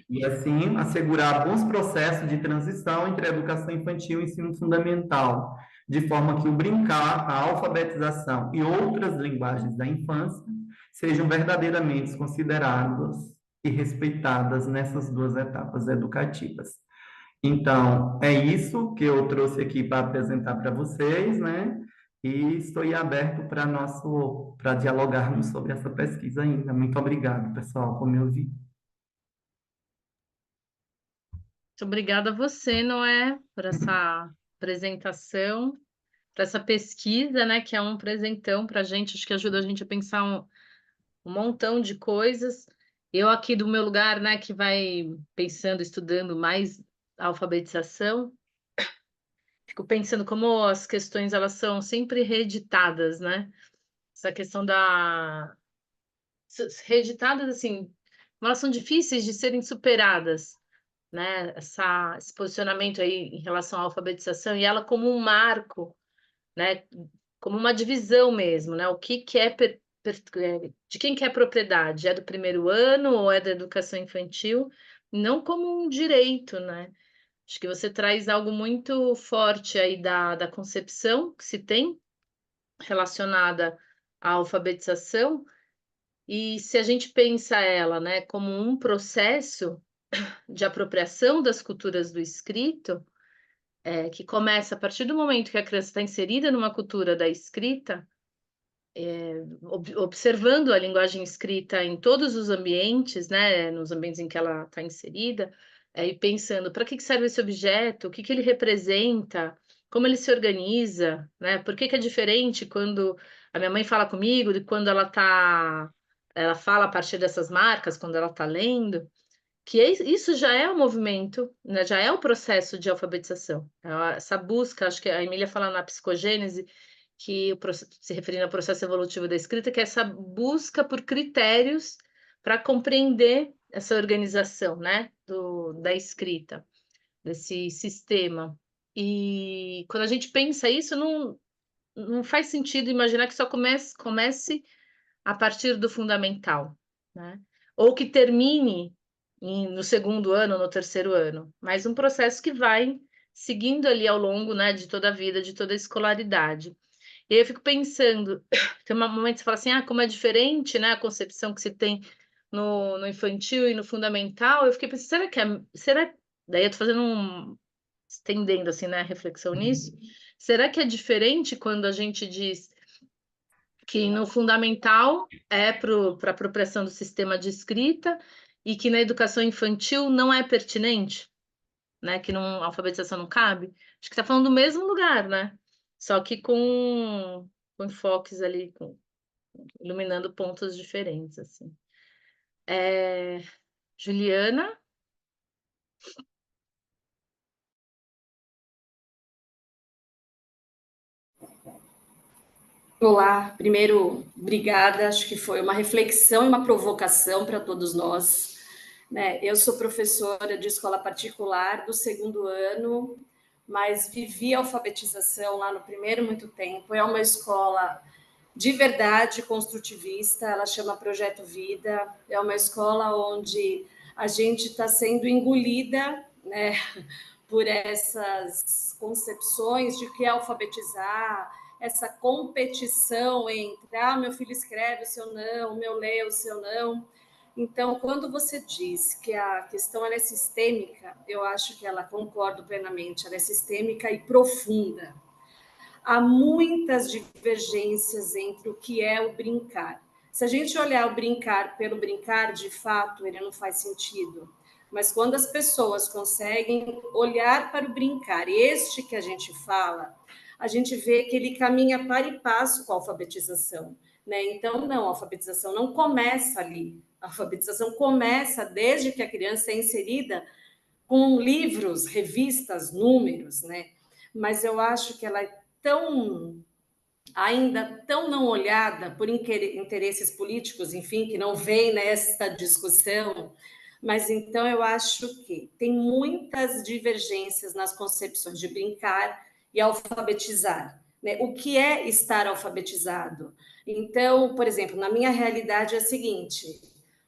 E assim, assegurar bons processos de transição entre a educação infantil e o ensino fundamental, de forma que o brincar, a alfabetização e outras linguagens da infância sejam verdadeiramente consideradas e respeitadas nessas duas etapas educativas. Então, é isso que eu trouxe aqui para apresentar para vocês, né? E estou aí aberto para dialogarmos sobre essa pesquisa ainda. Muito obrigado, pessoal, por me ouvir. Muito obrigada a você, Noé, por essa apresentação, por essa pesquisa, né, que é um presentão para a gente, acho que ajuda a gente a pensar um montão de coisas. Eu aqui do meu lugar, né, que vai pensando, estudando mais alfabetização, fico pensando como as questões elas são sempre reeditadas, né? Essa questão da reeditadas assim, elas são difíceis de serem superadas, né? Esse posicionamento aí em relação à alfabetização e ela como um marco, né? Como uma divisão mesmo, né? O que que é de quem que é propriedade? É do primeiro ano ou é da educação infantil? Não como um direito, né? Acho que você traz algo muito forte aí da concepção que se tem relacionada à alfabetização, e se a gente pensa ela, né, como um processo de apropriação das culturas do escrito, que começa a partir do momento que a criança está inserida numa cultura da escrita, observando a linguagem escrita em todos os ambientes, né, nos ambientes em que ela está inserida, e pensando para que serve esse objeto, o que que ele representa, como ele se organiza, né, por que que é diferente quando a minha mãe fala comigo de quando ela fala a partir dessas marcas, quando ela está lendo, que isso já é o movimento, né, já é o processo de alfabetização. Essa busca, acho que a Emília fala na psicogênese, que se referindo ao processo evolutivo da escrita, que é essa busca por critérios para compreender essa organização, né, da escrita, desse sistema. E quando a gente pensa isso, não faz sentido imaginar que só comece a partir do fundamental, né? Ou que termine no segundo ano, no terceiro ano, mas um processo que vai seguindo ali ao longo, né, de toda a vida, de toda a escolaridade. E aí eu fico pensando, tem um momento que você fala assim, como é diferente, né, a concepção que se tem no infantil e no fundamental. Eu fiquei pensando, daí eu tô estendendo assim, né, a reflexão nisso. Será que é diferente quando a gente diz que no fundamental é para a apropriação do sistema de escrita e que na educação infantil não é pertinente, né? Que a alfabetização não cabe? Acho que está falando do mesmo lugar, né? Só que com enfoques ali, iluminando pontos diferentes, assim. Juliana? Olá, primeiro, obrigada. Acho que foi uma reflexão e uma provocação para todos nós. né? Eu sou professora de escola particular do segundo ano, mas vivi a alfabetização lá no primeiro muito tempo. É uma escola de verdade construtivista, ela chama Projeto Vida. É uma escola onde a gente está sendo engolida, né, por essas concepções de que é alfabetizar, essa competição entre meu filho escreve, o seu não, o meu lê, o seu não. Então, quando você diz que a questão ela é sistêmica, eu acho que ela concordo plenamente, ela é sistêmica e profunda. Há muitas divergências entre o que é o brincar. Se a gente olhar o brincar pelo brincar, de fato, ele não faz sentido. Mas quando as pessoas conseguem olhar para o brincar, este que a gente fala, a gente vê que ele caminha para e passo com a alfabetização. Né? Então, não, a alfabetização não começa ali. A alfabetização começa desde que a criança é inserida com livros, revistas, números, né? Mas eu acho que ela é tão ainda tão não olhada por interesses políticos, enfim, que não vem nesta discussão. Mas então eu acho que tem muitas divergências nas concepções de brincar e alfabetizar. Né? O que é estar alfabetizado? Então, por exemplo, na minha realidade é a seguinte: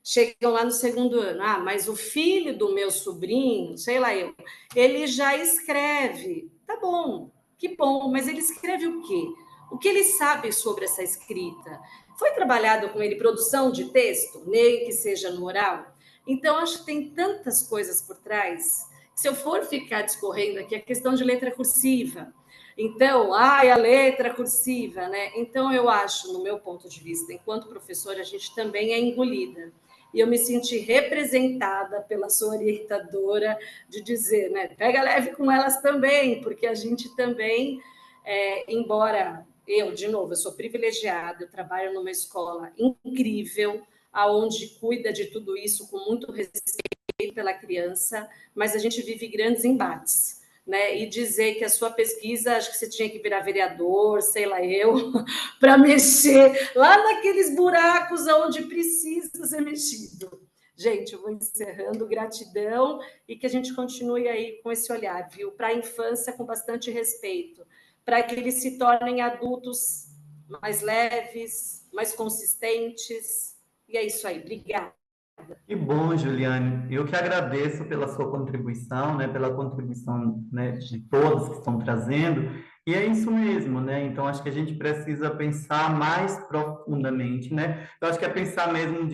chegam lá no segundo ano, mas o filho do meu sobrinho, sei lá eu, ele já escreve. Tá bom, que bom, mas ele escreve o quê? O que ele sabe sobre essa escrita? Foi trabalhado com ele produção de texto, nem que seja no oral? Então, acho que tem tantas coisas por trás. Se eu for ficar discorrendo aqui, a questão de letra cursiva. Então, a letra cursiva, né? Então, eu acho, no meu ponto de vista, enquanto professora, a gente também é engolida. E eu me senti representada pela sua orientadora de dizer, né? Pega leve com elas também, porque a gente também, embora eu, de novo, eu sou privilegiada, eu trabalho numa escola incrível, aonde cuida de tudo isso com muito respeito pela criança, mas a gente vive grandes embates. Né? E dizer que a sua pesquisa, acho que você tinha que virar vereador, sei lá eu, para mexer lá naqueles buracos onde precisa ser mexido. Gente, eu vou encerrando, gratidão e que a gente continue aí com esse olhar, viu? Para a infância com bastante respeito, para que eles se tornem adultos mais leves, mais consistentes. E é isso aí. Obrigada. Que bom, Juliane. Eu que agradeço pela sua contribuição, né, pela contribuição, né, de todos que estão trazendo. E é isso mesmo, né? Então acho que a gente precisa pensar mais profundamente, né? Eu acho que é pensar mesmo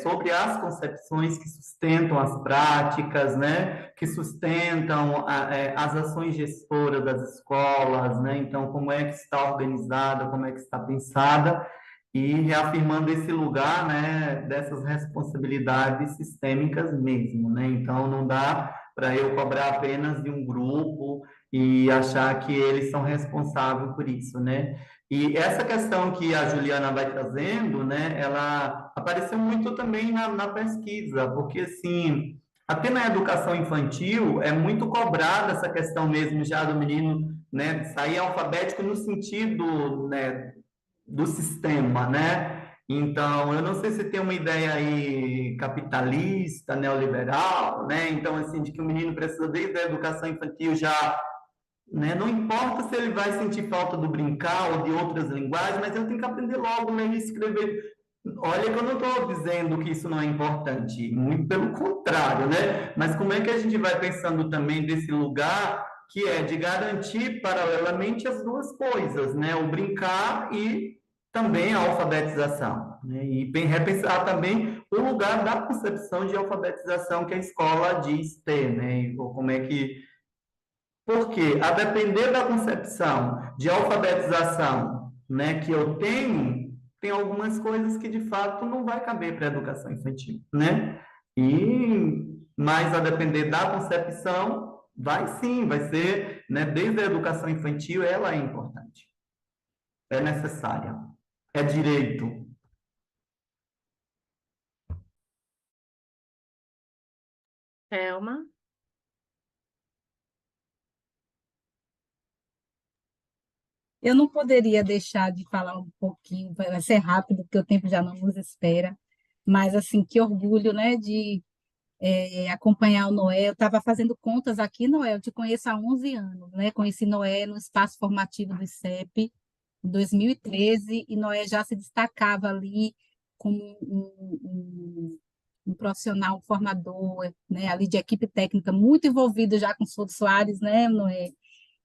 sobre as concepções que sustentam as práticas, né? Que sustentam as ações gestoras das escolas, né? Então como é que está organizada, como é que está pensada e reafirmando esse lugar, né, dessas responsabilidades sistêmicas mesmo, né? Então, não dá para eu cobrar apenas de um grupo e achar que eles são responsáveis por isso, né? E essa questão que a Juliana vai trazendo, né, ela apareceu muito também na pesquisa, porque, assim, até na educação infantil é muito cobrada essa questão mesmo já do menino, né, sair alfabético no sentido, né, do sistema, né? Então, eu não sei se tem uma ideia aí capitalista, neoliberal, né? Então, assim, de que o menino precisa desde a educação infantil já, né? Não importa se ele vai sentir falta do brincar ou de outras linguagens, mas ele tem que aprender logo a ler e escrever. Olha que eu não estou dizendo que isso não é importante, muito pelo contrário, né? Mas como é que a gente vai pensando também desse lugar que é de garantir paralelamente as duas coisas, né? O brincar e também a alfabetização, né? E repensar também o lugar da concepção de alfabetização que a escola diz ter, né? Ou como é que... Porque, a depender da concepção de alfabetização, né, que eu tenho, tem algumas coisas que de fato não vai caber para a educação infantil, né? Mas a depender da concepção, vai sim, vai ser, né, desde a educação infantil, ela é importante, é necessária, é direito. Thelma? Eu não poderia deixar de falar um pouquinho, vai ser rápido, porque o tempo já não nos espera, mas assim, que orgulho, né, de acompanhar o Noé. Eu estava fazendo contas aqui, Noé, eu te conheço há 11 anos, né? Conheci Noé no espaço formativo do ICEP em 2013, e Noé já se destacava ali como um profissional formador, né? Ali de equipe técnica, muito envolvido já com o Souto Soares, né, Noé?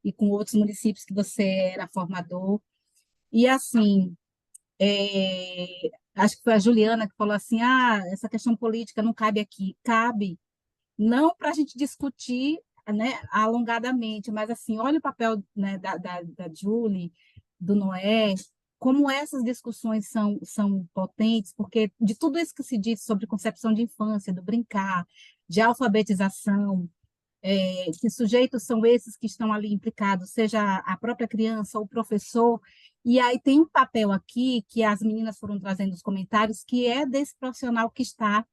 E com outros municípios que você era formador. E assim, acho que foi a Juliana que falou assim: essa questão política não cabe aqui. Cabe, não para a gente discutir, né, alongadamente, mas assim, olha o papel, né, da Julie, do Noé, como essas discussões são potentes, porque de tudo isso que se diz sobre concepção de infância, do brincar, de alfabetização, que sujeitos são esses que estão ali implicados, seja a própria criança ou o professor, e aí tem um papel aqui que as meninas foram trazendo nos comentários, que é desse profissional que está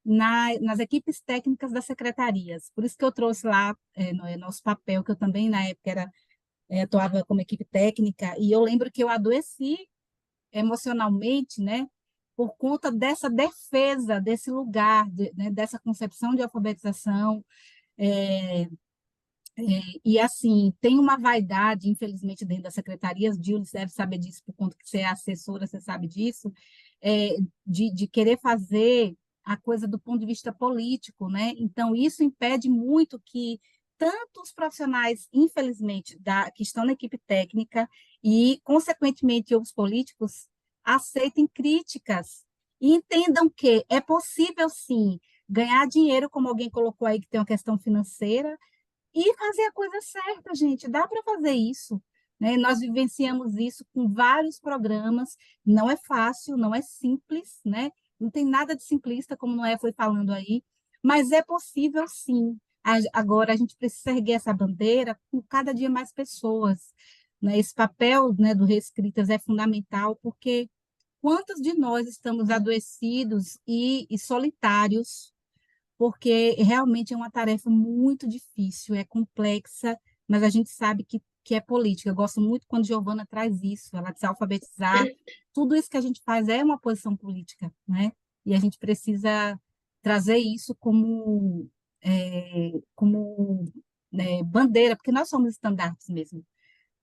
nas equipes técnicas das secretarias. Por isso que eu trouxe lá no nosso papel, que eu também, na época, atuava como equipe técnica, e eu lembro que eu adoeci emocionalmente, né, por conta dessa defesa desse lugar, né, dessa concepção de alfabetização, é, e assim, tem uma vaidade, infelizmente, dentro das secretarias, Julie deve saber disso, por conta que você é assessora, você sabe disso, de querer fazer a coisa do ponto de vista político, né? Então, isso impede muito que tanto os profissionais, infelizmente, que estão na equipe técnica e, consequentemente, os políticos, aceitem críticas e entendam que é possível, sim, ganhar dinheiro, como alguém colocou aí, que tem uma questão financeira, e fazer a coisa certa, gente. Dá para fazer isso, né? Nós vivenciamos isso com vários programas. Não é fácil, não é simples, né? Não tem nada de simplista, como Noé foi falando aí, mas é possível sim. Agora a gente precisa erguer essa bandeira com cada dia mais pessoas, né? Esse papel, né, do Reescritas é fundamental, porque quantos de nós estamos adoecidos e solitários, porque realmente é uma tarefa muito difícil, é complexa, mas a gente sabe que é política. Eu gosto muito quando Giovana traz isso, ela diz alfabetizar. Tudo isso que a gente faz é uma posição política, né? E a gente precisa trazer isso como bandeira, porque nós somos estandartes mesmo.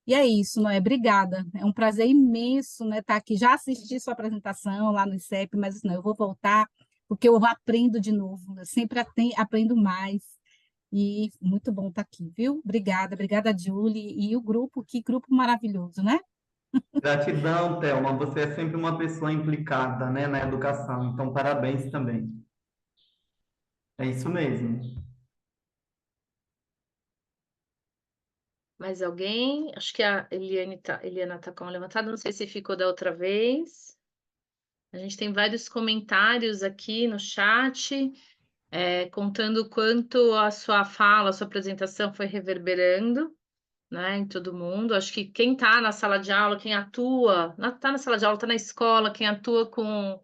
E é isso, Noé, obrigada. É um prazer imenso, né, estar aqui. Já assisti sua apresentação lá no ICEP, mas não, eu vou voltar, porque eu aprendo de novo. Eu sempre aprendo mais. E muito bom estar aqui, viu? Obrigada, Julie. E o grupo, que grupo maravilhoso, né? Gratidão, Thelma. Você é sempre uma pessoa implicada, né, na educação. Então, parabéns também. É isso mesmo. Mais alguém? Acho que a Eliana está com a levantada, não sei se ficou da outra vez. A gente tem vários comentários aqui no chat, contando o quanto a sua fala, a sua apresentação foi reverberando, né, em todo mundo. Acho que quem está na sala de aula, quem atua, está na sala de aula, está na escola, quem atua com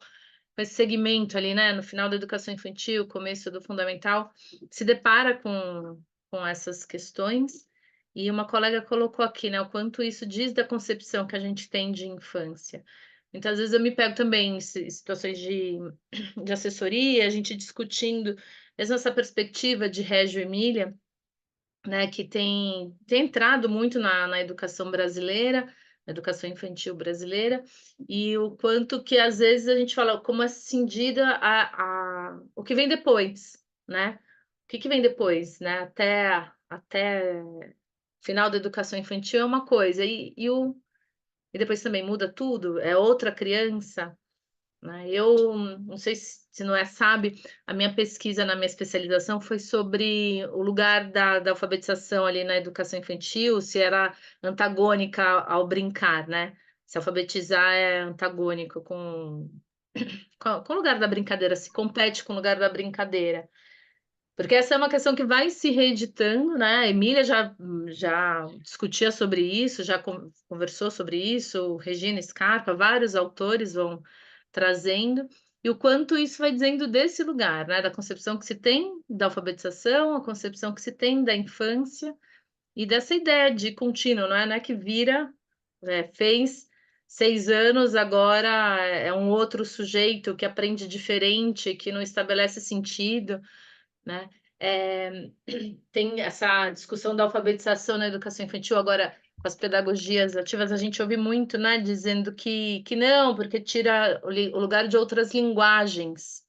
esse segmento ali, né, no final da educação infantil, começo do fundamental, se depara com essas questões. E uma colega colocou aqui, né, o quanto isso diz da concepção que a gente tem de infância. Muitas vezes eu me pego também em situações de assessoria, a gente discutindo mesmo essa perspectiva de Reggio Emília, né, que tem entrado muito na educação brasileira, na educação infantil brasileira, e o quanto que às vezes a gente fala como é cindida o que vem depois, né? O que vem depois, né? Até final da educação infantil é uma coisa, e depois também muda tudo, é outra criança, né? Eu não sei se não sabe, a minha pesquisa na minha especialização foi sobre o lugar da alfabetização ali na educação infantil, se era antagônica ao brincar, né? Se alfabetizar é antagônico com o lugar da brincadeira, se compete com o lugar da brincadeira. Porque essa é uma questão que vai se reeditando, né? A Emília já discutia sobre isso, já conversou sobre isso, Regina Scarpa, vários autores vão trazendo, e o quanto isso vai dizendo desse lugar, né? Da concepção que se tem da alfabetização, a concepção que se tem da infância, e dessa ideia de contínuo, não é que vira, fez 6 anos, agora é um outro sujeito que aprende diferente, que não estabelece sentido. né? Tem essa discussão da alfabetização na educação infantil agora com as pedagogias ativas, a gente ouve muito, né, dizendo que não, porque tira o lugar de outras linguagens.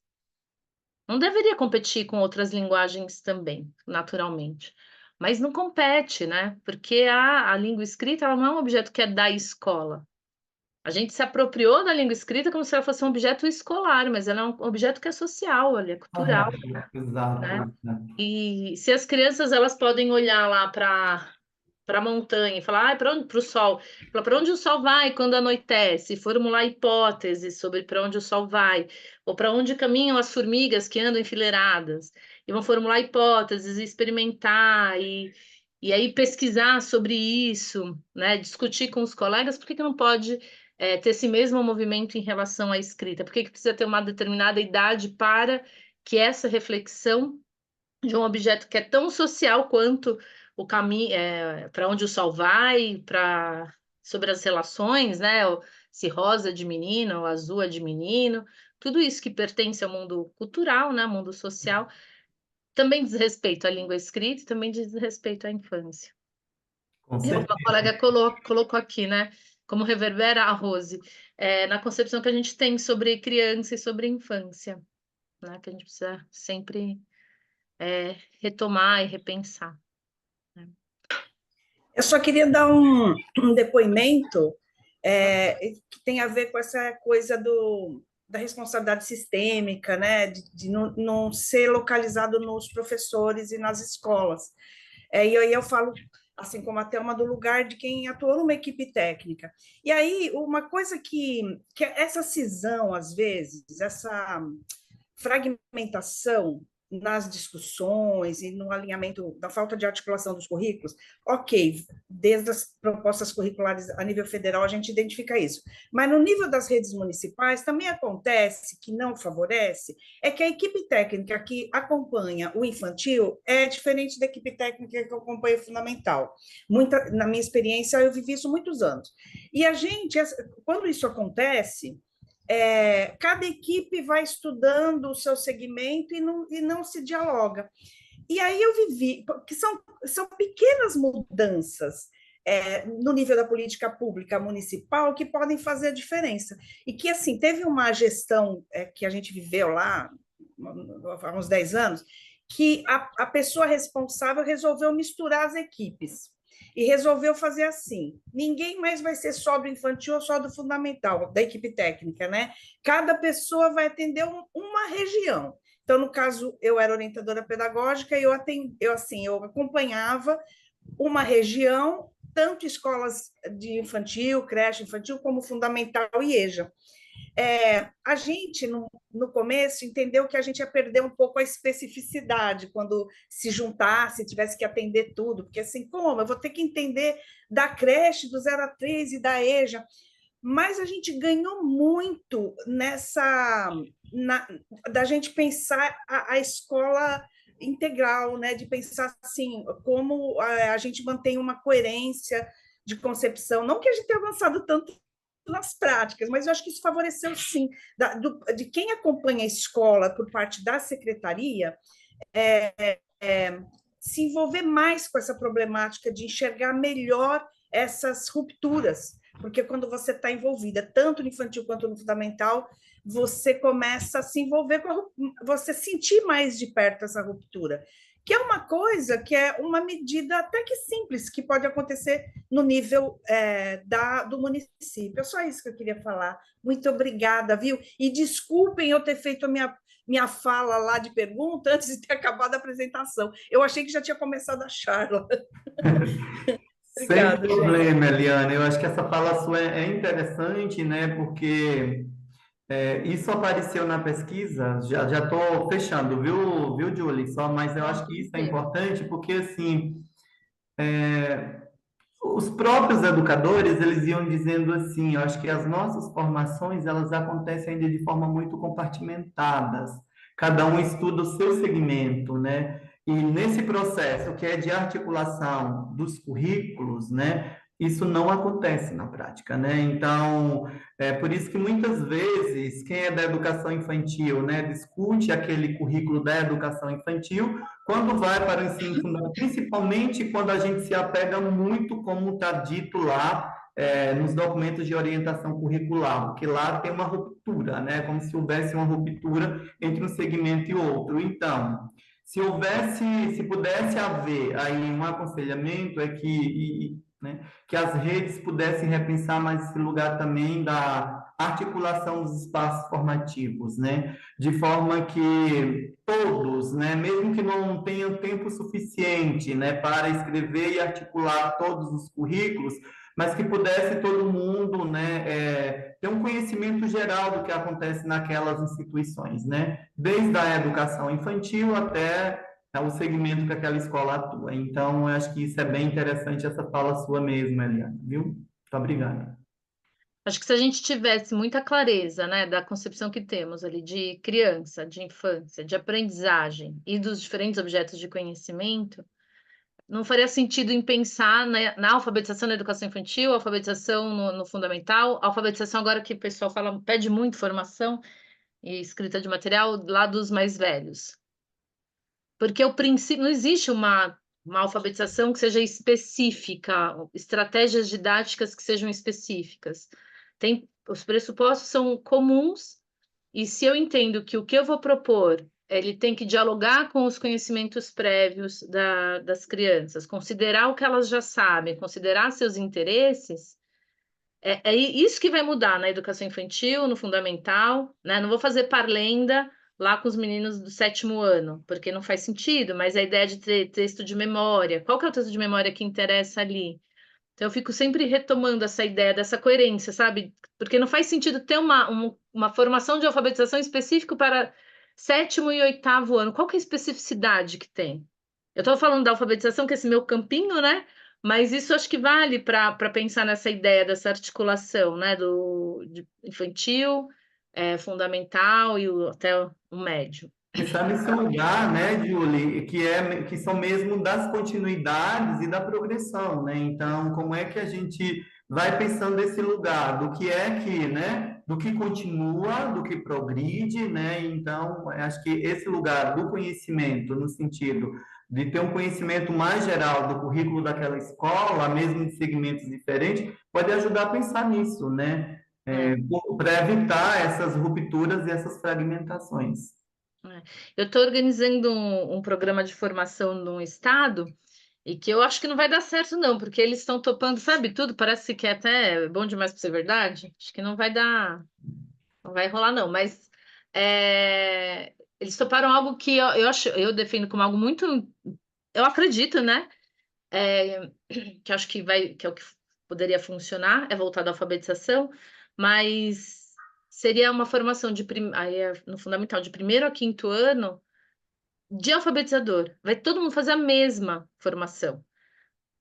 Não deveria competir com outras linguagens também, naturalmente. Mas não compete, né? Porque a língua escrita ela não é um objeto que é da escola. A gente se apropriou da língua escrita como se ela fosse um objeto escolar, mas ela é um objeto que é social, ele é cultural, Correto, exato, né? exato. E se as crianças elas podem olhar lá para a montanha e falar, ah, para onde? Para o sol. Para onde o sol vai quando anoitece? E formular hipóteses sobre para onde o sol vai. Ou para onde caminham as formigas que andam enfileiradas. E vão formular hipóteses, e experimentar, e aí pesquisar sobre isso, né? Discutir com os colegas, por que não pode ter esse mesmo movimento em relação à escrita? Por que precisa ter uma determinada idade para que essa reflexão de um objeto que é tão social quanto o caminho, para onde o sol vai, sobre as relações, né? Se rosa é de menino, ou azul é de menino, tudo isso que pertence ao mundo cultural, né? Mundo social, também diz respeito à língua escrita e também diz respeito à infância. Com E uma certeza. colega colocou aqui, né? Como reverbera a Rose, na concepção que a gente tem sobre criança e sobre infância, né? Que a gente precisa sempre retomar e repensar. Eu só queria dar um depoimento que tem a ver com essa coisa da responsabilidade sistêmica, né, de não ser localizado nos professores e nas escolas. E aí eu falo, assim como a Thelma, do lugar de quem atuou numa equipe técnica. E aí, uma coisa que essa cisão, às vezes, essa fragmentação nas discussões e no alinhamento da falta de articulação dos currículos, ok, desde as propostas curriculares a nível federal a gente identifica isso, mas no nível das redes municipais também acontece que não favorece, é que a equipe técnica que acompanha o infantil é diferente da equipe técnica que acompanha o fundamental. Na minha experiência, eu vivi isso muitos anos. E a gente, quando isso acontece, cada equipe vai estudando o seu segmento e não se dialoga. E aí eu vivi, que são pequenas mudanças no nível da política pública municipal que podem fazer a diferença. E que, assim, teve uma gestão que a gente viveu lá há uns 10 anos, que a pessoa responsável resolveu misturar as equipes. E resolveu fazer assim: ninguém mais vai ser só do infantil ou só do fundamental, da equipe técnica, né? Cada pessoa vai atender uma região. Então, no caso, eu era orientadora pedagógica e eu acompanhava uma região, tanto escolas de infantil, creche infantil, como fundamental e EJA. A gente, no começo, entendeu que a gente ia perder um pouco a especificidade quando se juntasse, tivesse que atender tudo, porque assim, como? Eu vou ter que entender da creche, do 0 a 3 e da EJA. Mas a gente ganhou muito da gente pensar a escola integral, né? De pensar assim, como a gente mantém uma coerência de concepção. Não que a gente tenha avançado tanto nas práticas, mas eu acho que isso favoreceu, sim, de quem acompanha a escola por parte da secretaria, se envolver mais com essa problemática de enxergar melhor essas rupturas, porque quando você está envolvida tanto no infantil quanto no fundamental, você começa a se envolver você sentir mais de perto essa ruptura, que é uma coisa que é uma medida até que simples, que pode acontecer no nível do município. É só isso que eu queria falar. Muito obrigada, viu? E desculpem eu ter feito a minha fala lá de pergunta antes de ter acabado a apresentação. Eu achei que já tinha começado a charla. Sem problema, Eliana. Eu acho que essa fala sua é interessante, né? Porque isso apareceu na pesquisa. Já estou fechando, viu, Julie? Só, mas eu acho que isso é importante porque, assim, os próprios educadores, eles iam dizendo assim, eu acho que as nossas formações, elas acontecem ainda de forma muito compartimentadas. Cada um estuda o seu segmento, né? E nesse processo que é de articulação dos currículos, né? isso não acontece na prática, né? Então, é por isso que muitas vezes quem é da educação infantil, né, discute aquele currículo da educação infantil quando vai para o ensino fundamental, principalmente quando a gente se apega muito, como está dito lá, nos documentos de orientação curricular, porque lá tem uma ruptura, né? Como se houvesse uma ruptura entre um segmento e outro. Então, se pudesse haver aí um aconselhamento, né, que as redes pudessem repensar mais esse lugar também da articulação dos espaços formativos, né, de forma que todos, né, mesmo que não tenham tempo suficiente, né, para escrever e articular todos os currículos, mas que pudesse todo mundo, né, ter um conhecimento geral do que acontece naquelas instituições, né, desde a educação infantil até o segmento que aquela escola atua. Então, eu acho que isso é bem interessante, essa fala sua mesmo, Eliana, viu? Muito obrigado. Acho que se a gente tivesse muita clareza, né, da concepção que temos ali de criança, de infância, de aprendizagem e dos diferentes objetos de conhecimento, não faria sentido em pensar na alfabetização na educação infantil, alfabetização no fundamental, alfabetização agora que o pessoal fala, pede muito formação e escrita de material lá dos mais velhos. Porque o princípio, não existe uma alfabetização que seja específica, estratégias didáticas que sejam específicas. Os pressupostos são comuns, e se eu entendo que o que eu vou propor, ele tem que dialogar com os conhecimentos prévios das crianças, considerar o que elas já sabem, considerar seus interesses, é isso que vai mudar na educação infantil, no fundamental, né? Não vou fazer parlenda lá com os meninos do 7º ano, porque não faz sentido, mas a ideia de ter texto de memória, qual que é o texto de memória que interessa ali? Então, eu fico sempre retomando essa ideia dessa coerência, sabe? Porque não faz sentido ter uma formação de alfabetização específica para 7º e 8º ano. Qual que é a especificidade que tem? Eu estou falando da alfabetização, que é esse meu campinho, né? Mas isso acho que vale para pensar nessa ideia dessa articulação, né? De infantil, fundamental e até o médio. Pensar nesse lugar, né, Julie, que são mesmo das continuidades e da progressão, né? Então, como é que a gente vai pensando nesse lugar do que é que, né, do que continua, do que progride, né? Então, acho que esse lugar do conhecimento, no sentido de ter um conhecimento mais geral do currículo daquela escola, mesmo de segmentos diferentes, pode ajudar a pensar nisso, né? Para evitar essas rupturas e essas fragmentações. Eu estou organizando um programa de formação num estado e que eu acho que não vai dar certo, não, porque eles estão topando, sabe, tudo, parece que é até bom demais para ser verdade. Acho que não vai dar, não vai rolar, não, mas eles toparam algo que eu defino como algo muito, eu acredito, né? É, que acho que é o que poderia funcionar, é voltado à alfabetização, mas seria uma formação no fundamental, de 1º a 5º ano, de alfabetizador. Vai todo mundo fazer a mesma formação.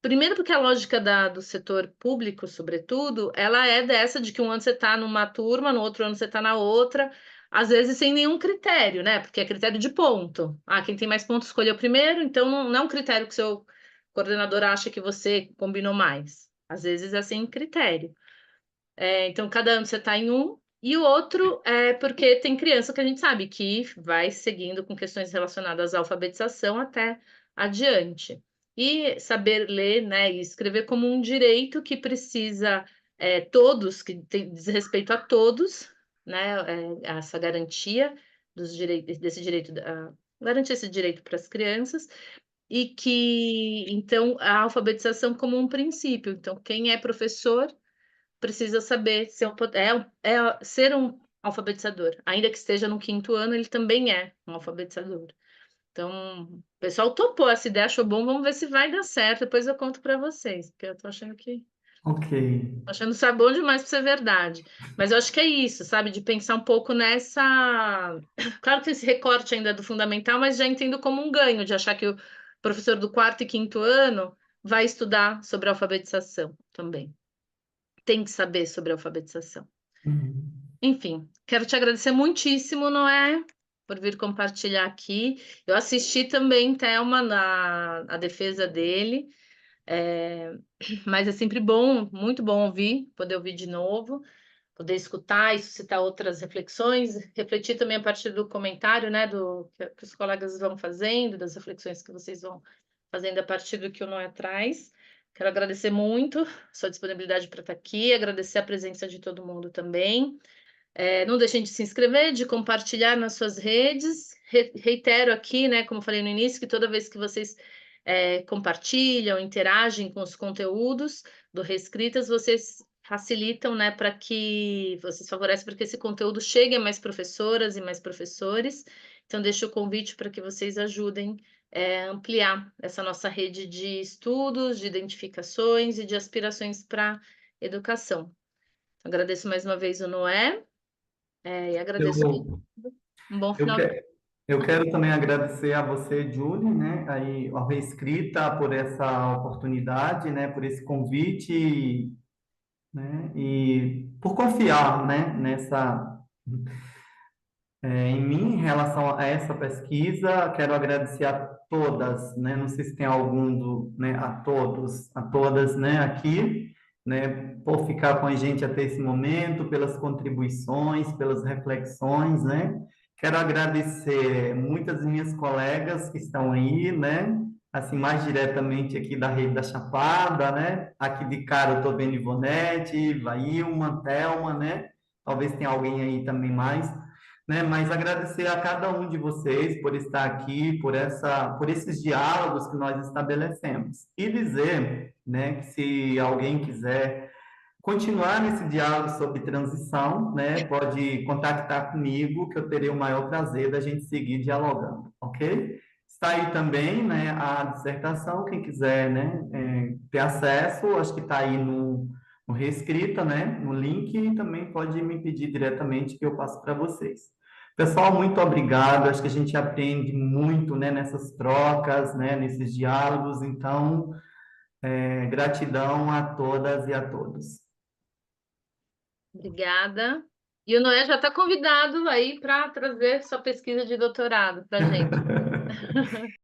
Primeiro porque a lógica do setor público, sobretudo, ela é dessa de que um ano você está numa turma, no outro ano você está na outra, às vezes sem nenhum critério, né? Porque é critério de ponto. Ah, quem tem mais pontos escolheu primeiro, então não é um critério que o seu coordenador acha que você combinou mais. Às vezes é sem critério. Então, cada ano você está em um, e o outro é porque tem criança que a gente sabe que vai seguindo com questões relacionadas à alfabetização até adiante. E saber ler, né, e escrever como um direito que precisa, que diz respeito a todos, né, essa garantia desse direito, garantir esse direito para as crianças, e que, então, a alfabetização como um princípio. Então, quem é professor precisa saber ser um alfabetizador. Ainda que esteja no 5º ano, ele também é um alfabetizador. Então, o pessoal topou essa ideia, achou bom, vamos ver se vai dar certo. Depois eu conto para vocês, porque eu tô achando que. Ok. Tô achando isso é bom demais para ser verdade. Mas eu acho que é isso, sabe? De pensar um pouco nessa. Claro que esse recorte ainda é do fundamental, mas já entendo como um ganho, de achar que o professor do 4º e 5º ano vai estudar sobre alfabetização também. Tem que saber sobre alfabetização. Uhum. Enfim, quero te agradecer muitíssimo, Noé, por vir compartilhar aqui. Eu assisti também, Thelma, a defesa dele. Mas é sempre bom, muito bom ouvir, poder ouvir de novo, poder escutar e suscitar outras reflexões, refletir também a partir do comentário, né, que os colegas vão fazendo, das reflexões que vocês vão fazendo a partir do que o Noé traz. Quero agradecer muito sua disponibilidade para estar aqui, agradecer a presença de todo mundo também. Não deixem de se inscrever, de compartilhar nas suas redes. Reitero aqui, né, como eu falei no início, que toda vez que vocês compartilham, interagem com os conteúdos do Reescritas, vocês facilitam, né, para que vocês favorecem para que esse conteúdo chegue a mais professoras e mais professores. Então, deixo o convite para que vocês ajudem a ampliar essa nossa rede de estudos, de identificações e de aspirações para educação. Agradeço mais uma vez o Noé. E agradeço a todo Eu, mundo. Um bom eu, final de que- eu quero também agradecer a você, Julie, né, aí, ao Reescrita, por essa oportunidade, né, por esse convite, né, e por confiar, né, em mim, em relação a essa pesquisa. Quero agradecer a todas, né, não sei se tem algum né, a todos, a todas, né, aqui, né, por ficar com a gente até esse momento, pelas contribuições, pelas reflexões, né. Quero agradecer muitas minhas colegas que estão aí, né, assim, mais diretamente aqui da Rede da Chapada, né, aqui de cara eu estou vendo Ivonete, Vailma, Thelma, né, talvez tenha alguém aí também mais, né? Mas agradecer a cada um de vocês por estar aqui, por esses diálogos que nós estabelecemos. E dizer, né, que se alguém quiser continuar nesse diálogo sobre transição, né, pode contactar comigo, que eu terei o maior prazer da gente seguir dialogando, ok? Está aí também, né, a dissertação, quem quiser, né, ter acesso, acho que está aí no Reescrita, né, no link, e também pode me pedir diretamente que eu passo para vocês. Pessoal, muito obrigado. Acho que a gente aprende muito, né, nessas trocas, né, nesses diálogos. Então, gratidão a todas e a todos. Obrigada. E o Noé já está convidado aí para trazer sua pesquisa de doutorado para a gente.